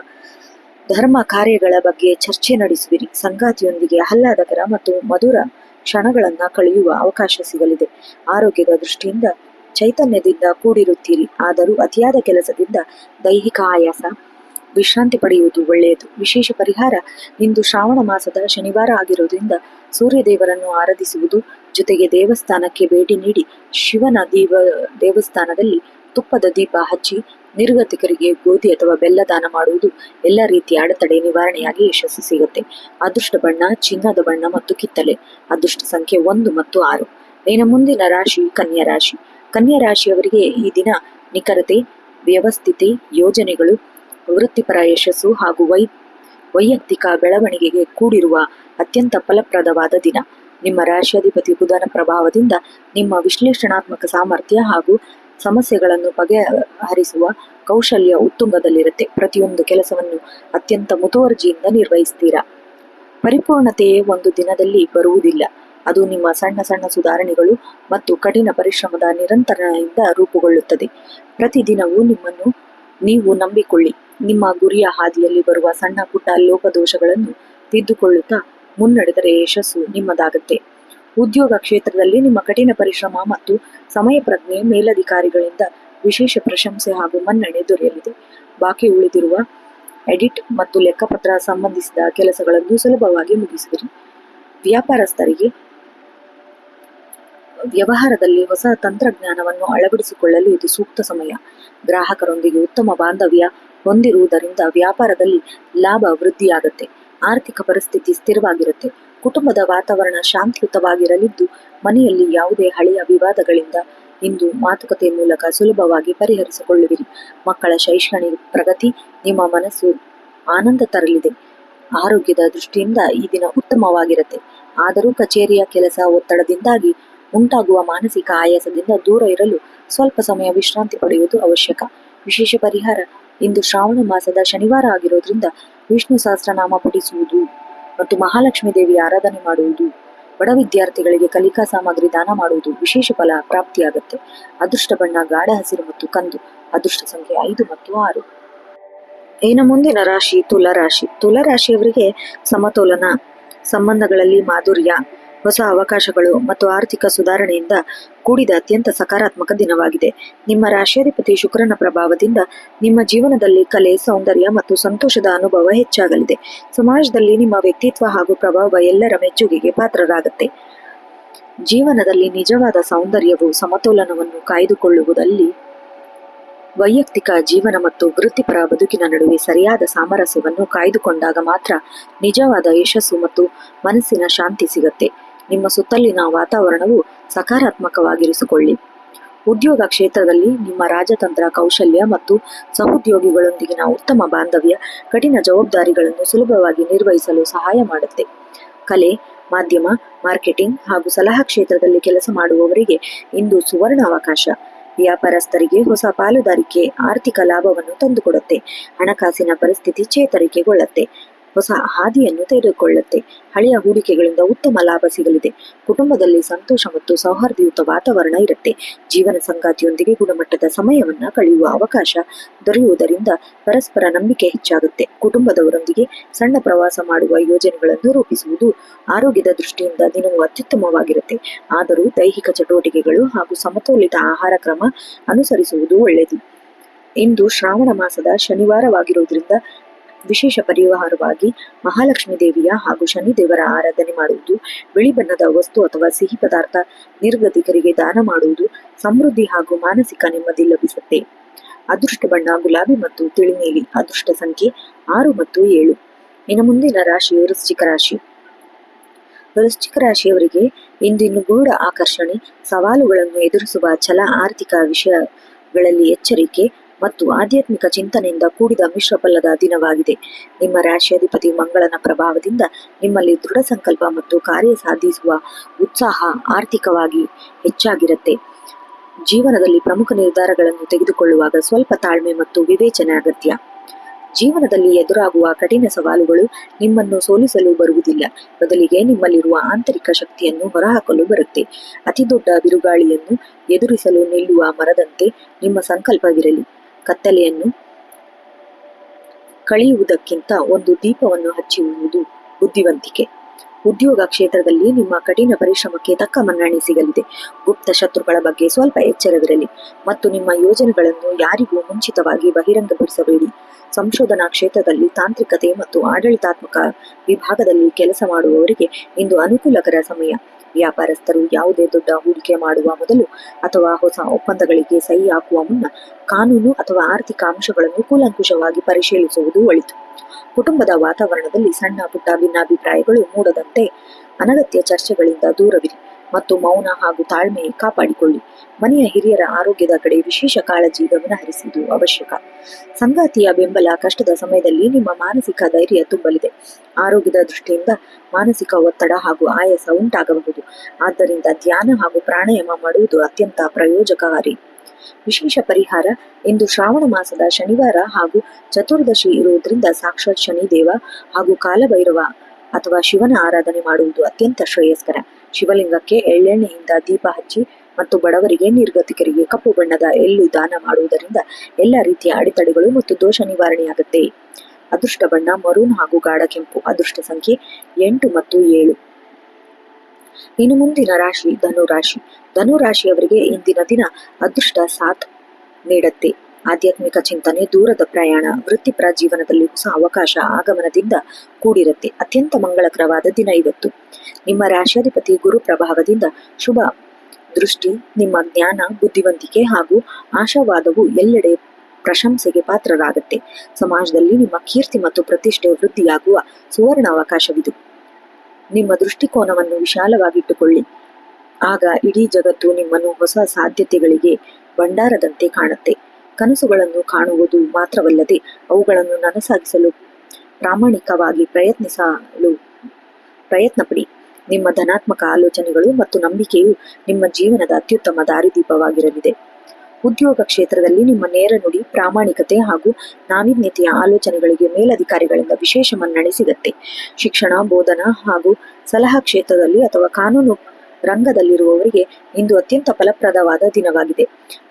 ಧರ್ಮ ಕಾರ್ಯಗಳ ಬಗ್ಗೆ ಚರ್ಚೆ ನಡೆಸುವಿರಿ. ಸಂಗಾತಿಯೊಂದಿಗೆ ಆಹ್ಲಾದಕರ ಮತ್ತು ಮಧುರ ಕ್ಷಣಗಳನ್ನು ಕಳೆಯುವ ಅವಕಾಶ ಸಿಗಲಿದೆ. ಆರೋಗ್ಯದ ದೃಷ್ಟಿಯಿಂದ ಚೈತನ್ಯದಿಂದ ಕೂಡಿರುತ್ತೀರಿ. ಆದರೂ ಅತಿಯಾದ ಕೆಲಸದಿಂದ ದೈಹಿಕ ಆಯಾಸ ವಿಶ್ರಾಂತಿ ಪಡೆಯುವುದು ಒಳ್ಳೆಯದು. ವಿಶೇಷ ಪರಿಹಾರ: ಇಂದು ಶ್ರಾವಣ ಮಾಸದ ಶನಿವಾರ ಆಗಿರುವುದರಿಂದ ಸೂರ್ಯದೇವರನ್ನು ಆರಾಧಿಸುವುದು, ಜೊತೆಗೆ ದೇವಸ್ಥಾನಕ್ಕೆ ಭೇಟಿ ನೀಡಿ ಶಿವನ ದೇವಸ್ಥಾನದಲ್ಲಿ ತುಪ್ಪದ ದೀಪ ಹಚ್ಚಿ ನಿರ್ಗತಿಕರಿಗೆ ಗೋಧಿ ಅಥವಾ ಬೆಲ್ಲ ದಾನ ಮಾಡುವುದು ಎಲ್ಲ ರೀತಿಯ ಅಡೆತಡೆ ನಿವಾರಣೆಯಾಗಿ ಯಶಸ್ಸು ಸಿಗುತ್ತೆ. ಅದೃಷ್ಟ ಬಣ್ಣ ಚಿನ್ನದ ಬಣ್ಣ ಮತ್ತು ಕಿತ್ತಲೆ. ಅದೃಷ್ಟ ಸಂಖ್ಯೆ 1 ಮತ್ತು 6. ಇನ್ನು ಮುಂದಿನ ರಾಶಿ ಕನ್ಯಾ ರಾಶಿ. ಕನ್ಯಾ ರಾಶಿಯವರಿಗೆ ಈ ದಿನ ನಿಖರತೆ, ವ್ಯವಸ್ಥಿತೆ, ಯೋಜನೆಗಳು, ವೃತ್ತಿಪರ ಯಶಸ್ಸು ಹಾಗೂ ವೈಯಕ್ತಿಕ ಬೆಳವಣಿಗೆಗೆ ಕೂಡಿರುವ ಅತ್ಯಂತ ಫಲಪ್ರದವಾದ ದಿನ. ನಿಮ್ಮ ರಾಶಿಯಾಧಿಪತಿ ಬುಧನ ಪ್ರಭಾವದಿಂದ ನಿಮ್ಮ ವಿಶ್ಲೇಷಣಾತ್ಮಕ ಸಾಮರ್ಥ್ಯ ಹಾಗೂ ಸಮಸ್ಯೆಗಳನ್ನು ಬಗೆಹರಿಸುವ ಕೌಶಲ್ಯ ಉತ್ತುಂಗದಲ್ಲಿರುತ್ತೆ. ಪ್ರತಿಯೊಂದು ಕೆಲಸವನ್ನು ಅತ್ಯಂತ ಮುತುವರ್ಜಿಯಿಂದ ನಿರ್ವಹಿಸ್ತೀರಾ. ಪರಿಪೂರ್ಣತೆಯೇ ಒಂದು ದಿನದಲ್ಲಿ ಬರುವುದಿಲ್ಲ. ಅದು ನಿಮ್ಮ ಸಣ್ಣ ಸಣ್ಣ ಸುಧಾರಣೆಗಳು ಮತ್ತು ಕಠಿಣ ಪರಿಶ್ರಮದ ನಿರಂತರದಿಂದ ರೂಪುಗೊಳ್ಳುತ್ತದೆ. ಪ್ರತಿದಿನವೂ ನಿಮ್ಮನ್ನು ನೀವು ನಂಬಿಕೊಳ್ಳಿ. ನಿಮ್ಮ ಗುರಿಯ ಹಾದಿಯಲ್ಲಿ ಬರುವ ಸಣ್ಣ ಪುಟ್ಟ ಲೋಪದೋಷಗಳನ್ನು ತಿದ್ದುಕೊಳ್ಳುತ್ತಾ ಮುನ್ನಡೆದರೆ ಯಶಸ್ಸು ನಿಮ್ಮದಾಗುತ್ತೆ. ಉದ್ಯೋಗ ಕ್ಷೇತ್ರದಲ್ಲಿ ನಿಮ್ಮ ಕಠಿಣ ಪರಿಶ್ರಮ ಮತ್ತು ಸಮಯ ಪ್ರಜ್ಞೆ ಮೇಲಧಿಕಾರಿಗಳಿಂದ ವಿಶೇಷ ಪ್ರಶಂಸೆ ಹಾಗೂ ಮನ್ನಣೆ ದೊರೆಯಲಿದೆ. ಬಾಕಿ ಉಳಿದಿರುವ ಎಡಿಟ್ ಮತ್ತು ಲೆಕ್ಕಪತ್ರ ಸಂಬಂಧಿಸಿದ ಕೆಲಸಗಳನ್ನು ಸುಲಭವಾಗಿ ಮುಗಿಸುವಿರಿ. ವ್ಯಾಪಾರಸ್ಥರಿಗೆ ವ್ಯವಹಾರದಲ್ಲಿ ಹೊಸ ತಂತ್ರಜ್ಞಾನವನ್ನು ಅಳವಡಿಸಿಕೊಳ್ಳಲು ಇದು ಸೂಕ್ತ ಸಮಯ. ಗ್ರಾಹಕರೊಂದಿಗೆ ಉತ್ತಮ ಬಾಂಧವ್ಯ ಹೊಂದಿರುವುದರಿಂದ ವ್ಯಾಪಾರದಲ್ಲಿ ಲಾಭ ವೃದ್ಧಿಯಾಗುತ್ತೆ. ಆರ್ಥಿಕ ಪರಿಸ್ಥಿತಿ ಸ್ಥಿರವಾಗಿರುತ್ತೆ. ಕುಟುಂಬದ ವಾತಾವರಣ ಶಾಂತಿಯುತವಾಗಿರಲಿದ್ದು, ಮನೆಯಲ್ಲಿ ಯಾವುದೇ ಹಳೆಯ ವಿವಾದಗಳಿಂದ ಇಂದು ಮಾತುಕತೆ ಮೂಲಕ ಸುಲಭವಾಗಿ ಪರಿಹರಿಸಿಕೊಳ್ಳುವಿರಿ. ಮಕ್ಕಳ ಶೈಕ್ಷಣಿಕ ಪ್ರಗತಿ ನಿಮ್ಮ ಮನಸ್ಸು ಆನಂದ ತರಲಿದೆ. ಆರೋಗ್ಯದ ದೃಷ್ಟಿಯಿಂದ ಈ ದಿನ ಉತ್ತಮವಾಗಿರುತ್ತೆ. ಆದರೂ ಕಚೇರಿಯ ಕೆಲಸ ಒತ್ತಡದಿಂದಾಗಿ ಉಂಟಾಗುವ ಮಾನಸಿಕ ಆಯಾಸದಿಂದ ದೂರ ಇರಲು ಸ್ವಲ್ಪ ಸಮಯ ವಿಶ್ರಾಂತಿ ಪಡೆಯುವುದು ಅವಶ್ಯಕ. ವಿಶೇಷ ಪರಿಹಾರ: ಇಂದು ಶ್ರಾವಣ ಮಾಸದ ಶನಿವಾರ ಆಗಿರೋದ್ರಿಂದ ವಿಷ್ಣು ಸಹಸ್ರನಾಮ ಪಠಿಸುವುದು ಮತ್ತು ಮಹಾಲಕ್ಷ್ಮೀ ದೇವಿಯ ಆರಾಧನೆ ಮಾಡುವುದು, ಬಡ ವಿದ್ಯಾರ್ಥಿಗಳಿಗೆ ಕಲಿಕಾ ಸಾಮಗ್ರಿ ದಾನ ಮಾಡುವುದು ವಿಶೇಷ ಫಲ ಪ್ರಾಪ್ತಿಯಾಗುತ್ತೆ. ಅದೃಷ್ಟ ಬಣ್ಣ ಗಾಢ ಹಸಿರು ಮತ್ತು ಕಂದು. ಅದೃಷ್ಟ ಸಂಖ್ಯೆ 5 ಮತ್ತು 6. ಇನ್ನು ಮುಂದಿನ ರಾಶಿ ತುಲಾರಾಶಿ. ತುಲಾರಾಶಿಯವರಿಗೆ ಸಮತೋಲನ, ಸಂಬಂಧಗಳಲ್ಲಿ ಮಾಧುರ್ಯ, ಹೊಸ ಅವಕಾಶಗಳು ಮತ್ತು ಆರ್ಥಿಕ ಸುಧಾರಣೆಯಿಂದ ಕೂಡಿದ ಅತ್ಯಂತ ಸಕಾರಾತ್ಮಕ ದಿನವಾಗಿದೆ. ನಿಮ್ಮ ರಾಶಿಯಾಧಿಪತಿ ಶುಕ್ರನ ಪ್ರಭಾವದಿಂದ ನಿಮ್ಮ ಜೀವನದಲ್ಲಿ ಕಲೆ, ಸೌಂದರ್ಯ ಮತ್ತು ಸಂತೋಷದ ಅನುಭವ ಹೆಚ್ಚಾಗಲಿದೆ. ಸಮಾಜದಲ್ಲಿ ನಿಮ್ಮ ವ್ಯಕ್ತಿತ್ವ ಹಾಗೂ ಪ್ರಭಾವ ಎಲ್ಲರ ಮೆಚ್ಚುಗೆಗೆ ಪಾತ್ರರಾಗುತ್ತೆ. ಜೀವನದಲ್ಲಿ ನಿಜವಾದ ಸೌಂದರ್ಯವು ಸಮತೋಲನವನ್ನು ಕಾಯ್ದುಕೊಳ್ಳುವುದಲ್ಲಿ ವೈಯಕ್ತಿಕ ಜೀವನ ಮತ್ತು ವೃತ್ತಿಪರ ಬದುಕಿನ ನಡುವೆ ಸರಿಯಾದ ಸಾಮರಸ್ಯವನ್ನು ಕಾಯ್ದುಕೊಂಡಾಗ ಮಾತ್ರ ನಿಜವಾದ ಯಶಸ್ಸು ಮತ್ತು ಮನಸ್ಸಿನ ಶಾಂತಿ ಸಿಗುತ್ತೆ. ನಿಮ್ಮ ಸುತ್ತಲಿನ ವಾತಾವರಣವು ಸಕಾರಾತ್ಮಕವಾಗಿರಿಸಿಕೊಳ್ಳಿ. ಉದ್ಯೋಗ ಕ್ಷೇತ್ರದಲ್ಲಿ ನಿಮ್ಮ ರಾಜತಂತ್ರ ಕೌಶಲ್ಯ ಮತ್ತು ಸಹೋದ್ಯೋಗಿಗಳೊಂದಿಗಿನ ಉತ್ತಮ ಬಾಂಧವ್ಯ ಕಠಿಣ ಜವಾಬ್ದಾರಿಗಳನ್ನು ಸುಲಭವಾಗಿ ನಿರ್ವಹಿಸಲು ಸಹಾಯ ಮಾಡುತ್ತೆ. ಕಲೆ, ಮಾಧ್ಯಮ, ಮಾರ್ಕೆಟಿಂಗ್ ಹಾಗೂ ಸಲಹಾ ಕ್ಷೇತ್ರದಲ್ಲಿ ಕೆಲಸ ಮಾಡುವವರಿಗೆ ಇಂದು ಸುವರ್ಣ ಅವಕಾಶ. ವ್ಯಾಪಾರಸ್ಥರಿಗೆ ಹೊಸ ಪಾಲುದಾರಿಕೆ ಆರ್ಥಿಕ ಲಾಭವನ್ನು ತಂದುಕೊಡುತ್ತೆ. ಹಣಕಾಸಿನ ಪರಿಸ್ಥಿತಿ ಚೇತರಿಕೆಗೊಳ್ಳುತ್ತೆ. ಹೊಸ ಹಾದಿಯನ್ನು ತೆಗೆದುಕೊಳ್ಳುತ್ತೆ. ಹಳೆಯ ಹೂಡಿಕೆಗಳಿಂದ ಉತ್ತಮ ಲಾಭ ಸಿಗಲಿದೆ. ಕುಟುಂಬದಲ್ಲಿ ಸಂತೋಷ ಮತ್ತು ಸೌಹಾರ್ದಯುತ ವಾತಾವರಣ ಇರುತ್ತೆ. ಜೀವನ ಸಂಗಾತಿಯೊಂದಿಗೆ ಗುಣಮಟ್ಟದ ಸಮಯವನ್ನ ಕಳೆಯುವ ಅವಕಾಶ ದೊರೆಯುವುದರಿಂದ ಪರಸ್ಪರ ನಂಬಿಕೆ ಹೆಚ್ಚಾಗುತ್ತೆ. ಕುಟುಂಬದವರೊಂದಿಗೆ ಸಣ್ಣ ಪ್ರವಾಸ ಮಾಡುವ ಯೋಜನೆಗಳನ್ನು ರೂಪಿಸುವುದು ಆರೋಗ್ಯದ ದೃಷ್ಟಿಯಿಂದ ದಿನವೂ ಅತ್ಯುತ್ತಮವಾಗಿರುತ್ತೆ. ಆದರೂ ದೈಹಿಕ ಚಟುವಟಿಕೆಗಳು ಹಾಗೂ ಸಮತೋಲಿತ ಆಹಾರ ಕ್ರಮ ಅನುಸರಿಸುವುದು ಒಳ್ಳೆಯದು. ಇಂದು ಶ್ರಾವಣ ಮಾಸದ ಶನಿವಾರವಾಗಿರುವುದರಿಂದ ವಿಶೇಷ ಪರಿಹಾರವಾಗಿ ಮಹಾಲಕ್ಷ್ಮೀ ದೇವಿಯ ಹಾಗೂ ಶನಿದೇವರ ಆರಾಧನೆ ಮಾಡುವುದು, ಬಿಳಿ ಬಣ್ಣದ ವಸ್ತು ಅಥವಾ ಸಿಹಿ ಪದಾರ್ಥ ನಿರ್ಗತಿಕರಿಗೆ ದಾನ ಮಾಡುವುದು ಸಮೃದ್ಧಿ ಹಾಗೂ ಮಾನಸಿಕ ನೆಮ್ಮದಿ ಲಭಿಸುತ್ತೆ. ಅದೃಷ್ಟ ಬಣ್ಣ ಗುಲಾಬಿ ಮತ್ತು ತಿಳಿನೀಲಿ. ಅದೃಷ್ಟ ಸಂಖ್ಯೆ 6 ಮತ್ತು 7. ಇನ್ನು ಮುಂದಿನ ರಾಶಿ ವೃಶ್ಚಿಕ ರಾಶಿ. ವೃಶ್ಚಿಕ ರಾಶಿಯವರಿಗೆ ಇಂದು ನಿಗೂಢ ಆಕರ್ಷಣೆ, ಸವಾಲುಗಳನ್ನು ಎದುರಿಸುವ ಛಲ, ಆರ್ಥಿಕ ವಿಷಯಗಳಲ್ಲಿ ಎಚ್ಚರಿಕೆ ಮತ್ತು ಆಧ್ಯಾತ್ಮಿಕ ಚಿಂತನೆಯಿಂದ ಕೂಡಿದ ಮಿಶ್ರ ಫಲದ ದಿನವಾಗಿದೆ. ನಿಮ್ಮ ರಾಶಿಯಾಧಿಪತಿ ಮಂಗಳನ ಪ್ರಭಾವದಿಂದ ನಿಮ್ಮಲ್ಲಿ ದೃಢ ಸಂಕಲ್ಪ ಮತ್ತು ಕಾರ್ಯ ಸಾಧಿಸುವ ಉತ್ಸಾಹ ಆರ್ಥಿಕವಾಗಿ ಹೆಚ್ಚಾಗಿರುತ್ತೆ. ಜೀವನದಲ್ಲಿ ಪ್ರಮುಖ ನಿರ್ಧಾರಗಳನ್ನು ತೆಗೆದುಕೊಳ್ಳುವಾಗ ಸ್ವಲ್ಪ ತಾಳ್ಮೆ ಮತ್ತು ವಿವೇಚನೆ ಅಗತ್ಯ. ಜೀವನದಲ್ಲಿ ಎದುರಾಗುವ ಕಠಿಣ ಸವಾಲುಗಳು ನಿಮ್ಮನ್ನು ಸೋಲಿಸಲು ಬರುವುದಿಲ್ಲ, ಬದಲಿಗೆ ನಿಮ್ಮಲ್ಲಿರುವ ಆಂತರಿಕ ಶಕ್ತಿಯನ್ನು ಹೊರಹಾಕಲು ಬರುತ್ತೆ. ಅತಿ ದೊಡ್ಡ ಬಿರುಗಾಳಿಯನ್ನು ಎದುರಿಸಲು ನಿಲ್ಲುವ ಮರದಂತೆ ನಿಮ್ಮ ಸಂಕಲ್ಪವಿರಲಿ. ಕತ್ತಲೆಯನ್ನು ಕಳೆಯುವುದಕ್ಕಿಂತ ಒಂದು ದೀಪವನ್ನು ಹಚ್ಚುವುದು ಬುದ್ಧಿವಂತಿಕೆ. ಉದ್ಯೋಗ ಕ್ಷೇತ್ರದಲ್ಲಿ ನಿಮ್ಮ ಕಠಿಣ ಪರಿಶ್ರಮಕ್ಕೆ ತಕ್ಕ ಮನ್ನಣೆ ಸಿಗಲಿದೆ. ಗುಪ್ತ ಶತ್ರುಗಳ ಬಗ್ಗೆ ಸ್ವಲ್ಪ ಎಚ್ಚರವಿರಲಿ ಮತ್ತು ನಿಮ್ಮ ಯೋಜನೆಗಳನ್ನು ಯಾರಿಗೂ ಮುಂಚಿತವಾಗಿ ಬಹಿರಂಗಪಡಿಸಬೇಡಿ. ಸಂಶೋಧನಾ ಕ್ಷೇತ್ರದಲ್ಲಿ ತಾಂತ್ರಿಕತೆ ಮತ್ತು ಆಡಳಿತಾತ್ಮಕ ವಿಭಾಗದಲ್ಲಿ ಕೆಲಸ ಮಾಡುವವರಿಗೆ ಇಂದು ಅನುಕೂಲಕರ ಸಮಯ. ವ್ಯಾಪಾರಸ್ಥರು ಯಾವುದೇ ದೊಡ್ಡ ಹೂಡಿಕೆ ಮಾಡುವ ಮೊದಲು ಅಥವಾ ಹೊಸ ಒಪ್ಪಂದಗಳಿಗೆ ಸಹಿ ಹಾಕುವ ಮುನ್ನ ಕಾನೂನು ಅಥವಾ ಆರ್ಥಿಕ ಅಂಶಗಳನ್ನು ಕೂಲಂಕುಷವಾಗಿ ಪರಿಶೀಲಿಸುವುದು ಒಳಿತು. ಕುಟುಂಬದ ವಾತಾವರಣದಲ್ಲಿ ಸಣ್ಣ ಪುಟ್ಟ ಭಿನ್ನಾಭಿಪ್ರಾಯಗಳು ಮೂಡದಂತೆ ಅನಗತ್ಯ ಚರ್ಚೆಗಳಿಂದ ದೂರವಿರಿ ಮತ್ತು ಮೌನ ಹಾಗೂ ತಾಳ್ಮೆ ಕಾಪಾಡಿಕೊಳ್ಳಿ. ಮನೆಯ ಹಿರಿಯರ ಆರೋಗ್ಯದ ಕಡೆ ವಿಶೇಷ ಕಾಳಜಿ ಗಮನಹರಿಸುವುದು ಅವಶ್ಯಕ. ಸಂಗಾತಿಯ ಬೆಂಬಲ ಕಷ್ಟದ ಸಮಯದಲ್ಲಿ ನಿಮ್ಮ ಮಾನಸಿಕ ಧೈರ್ಯ ತುಂಬಲಿದೆ. ಆರೋಗ್ಯದ ದೃಷ್ಟಿಯಿಂದ ಮಾನಸಿಕ ಒತ್ತಡ ಹಾಗೂ ಆಯಾಸ ಉಂಟಾಗಬಹುದು. ಆದ್ದರಿಂದ ಧ್ಯಾನ ಹಾಗೂ ಪ್ರಾಣಾಯಾಮ ಮಾಡುವುದು ಅತ್ಯಂತ ಪ್ರಯೋಜನಕಾರಿ. ವಿಶೇಷ ಪರಿಹಾರ: ಇಂದು ಶ್ರಾವಣ ಮಾಸದ ಶನಿವಾರ ಹಾಗೂ ಚತುರ್ದಶಿ ಇರುವುದರಿಂದ ಸಾಕ್ಷಾತ್ ಶನಿದೇವ ಹಾಗೂ ಕಾಲಭೈರವ ಅಥವಾ ಶಿವನ ಆರಾಧನೆ ಮಾಡುವುದು ಅತ್ಯಂತ ಶ್ರೇಯಸ್ಕರ. ಶಿವಲಿಂಗಕ್ಕೆ ಎಳ್ಳೆಣ್ಣೆಯಿಂದ ದೀಪ ಹಚ್ಚಿ ಮತ್ತು ಬಡವರಿಗೆ, ನಿರ್ಗತಿಕರಿಗೆ ಕಪ್ಪು ಬಣ್ಣದ ಎಳ್ಳು ದಾನ ಮಾಡುವುದರಿಂದ ಎಲ್ಲ ರೀತಿಯ ಅಡೆತಡೆಗಳು ಮತ್ತು ದೋಷ ನಿವಾರಣೆಯಾಗುತ್ತೆ. ಅದೃಷ್ಟ ಬಣ್ಣ ಮರೂನ್ ಹಾಗೂ ಗಾಢ ಕೆಂಪು. ಅದೃಷ್ಟ ಸಂಖ್ಯೆ 8 ಮತ್ತು 7. ಇನ್ನು ಮುಂದಿನ ರಾಶಿ ಧನುರಾಶಿ. ಧನುರಾಶಿಯವರಿಗೆ ಇಂದಿನ ದಿನ ಅದೃಷ್ಟ ಸಾಥ್ ನೀಡುತ್ತೆ. ಆಧ್ಯಾತ್ಮಿಕ ಚಿಂತನೆ, ದೂರದ ಪ್ರಯಾಣ, ವೃತ್ತಿಪರ ಜೀವನದಲ್ಲಿ ಹೊಸ ಅವಕಾಶ ಆಗಮನದಿಂದ ಕೂಡಿರುತ್ತೆ. ಅತ್ಯಂತ ಮಂಗಳಕರವಾದ ದಿನ ಇವತ್ತು. ನಿಮ್ಮ ರಾಶ್ಯಾಧಿಪತಿ ಗುರು ಪ್ರಭಾವದಿಂದ ಶುಭ ದೃಷ್ಟಿ ನಿಮ್ಮ ಜ್ಞಾನ, ಬುದ್ಧಿವಂತಿಕೆ ಹಾಗೂ ಆಶಾವಾದವು ಎಲ್ಲೆಡೆ ಪ್ರಶಂಸೆಗೆ ಪಾತ್ರರಾಗುತ್ತೆ. ಸಮಾಜದಲ್ಲಿ ನಿಮ್ಮ ಕೀರ್ತಿ ಮತ್ತು ಪ್ರತಿಷ್ಠೆ ವೃದ್ಧಿಯಾಗುವ ಸುವರ್ಣ ಅವಕಾಶವಿದು. ನಿಮ್ಮ ದೃಷ್ಟಿಕೋನವನ್ನು ವಿಶಾಲವಾಗಿಟ್ಟುಕೊಳ್ಳಿ. ಆಗ ಇಡೀ ಜಗತ್ತು ನಿಮ್ಮನ್ನು ಹೊಸ ಸಾಧ್ಯತೆಗಳಿಗೆ ಭಂಡಾರದಂತೆ ಕಾಣುತ್ತೆ. ಕನಸುಗಳನ್ನು ಕಾಣುವುದು ಮಾತ್ರವಲ್ಲದೆ ಅವುಗಳನ್ನು ನನಸಾಗಿಸಲು ಪ್ರಾಮಾಣಿಕವಾಗಿ ಪ್ರಯತ್ನಪಡಿ. ನಿಮ್ಮ ಧನಾತ್ಮಕ ಆಲೋಚನೆಗಳು ಮತ್ತು ನಂಬಿಕೆಯು ನಿಮ್ಮ ಜೀವನದ ಅತ್ಯುತ್ತಮ ದಾರಿದೀಪವಾಗಿರಲಿದೆ. ಉದ್ಯೋಗ ಕ್ಷೇತ್ರದಲ್ಲಿ ನಿಮ್ಮ ನೇರ ನುಡಿ, ಪ್ರಾಮಾಣಿಕತೆ ಹಾಗೂ ನಾವೀನ್ಯತೆಯ ಆಲೋಚನೆಗಳಿಗೆ ಮೇಲಧಿಕಾರಿಗಳಿಂದ ವಿಶೇಷ ಮನ್ನಣೆ ಸಿಗುತ್ತೆ. ಶಿಕ್ಷಣ, ಬೋಧನಾ ಹಾಗೂ ಸಲಹಾ ಕ್ಷೇತ್ರದಲ್ಲಿ ಅಥವಾ ಕಾನೂನು ರಂಗದಲ್ಲಿರುವವರಿಗೆ ಇಂದು ಅತ್ಯಂತ ಫಲಪ್ರದವಾದ ದಿನವಾಗಿದೆ.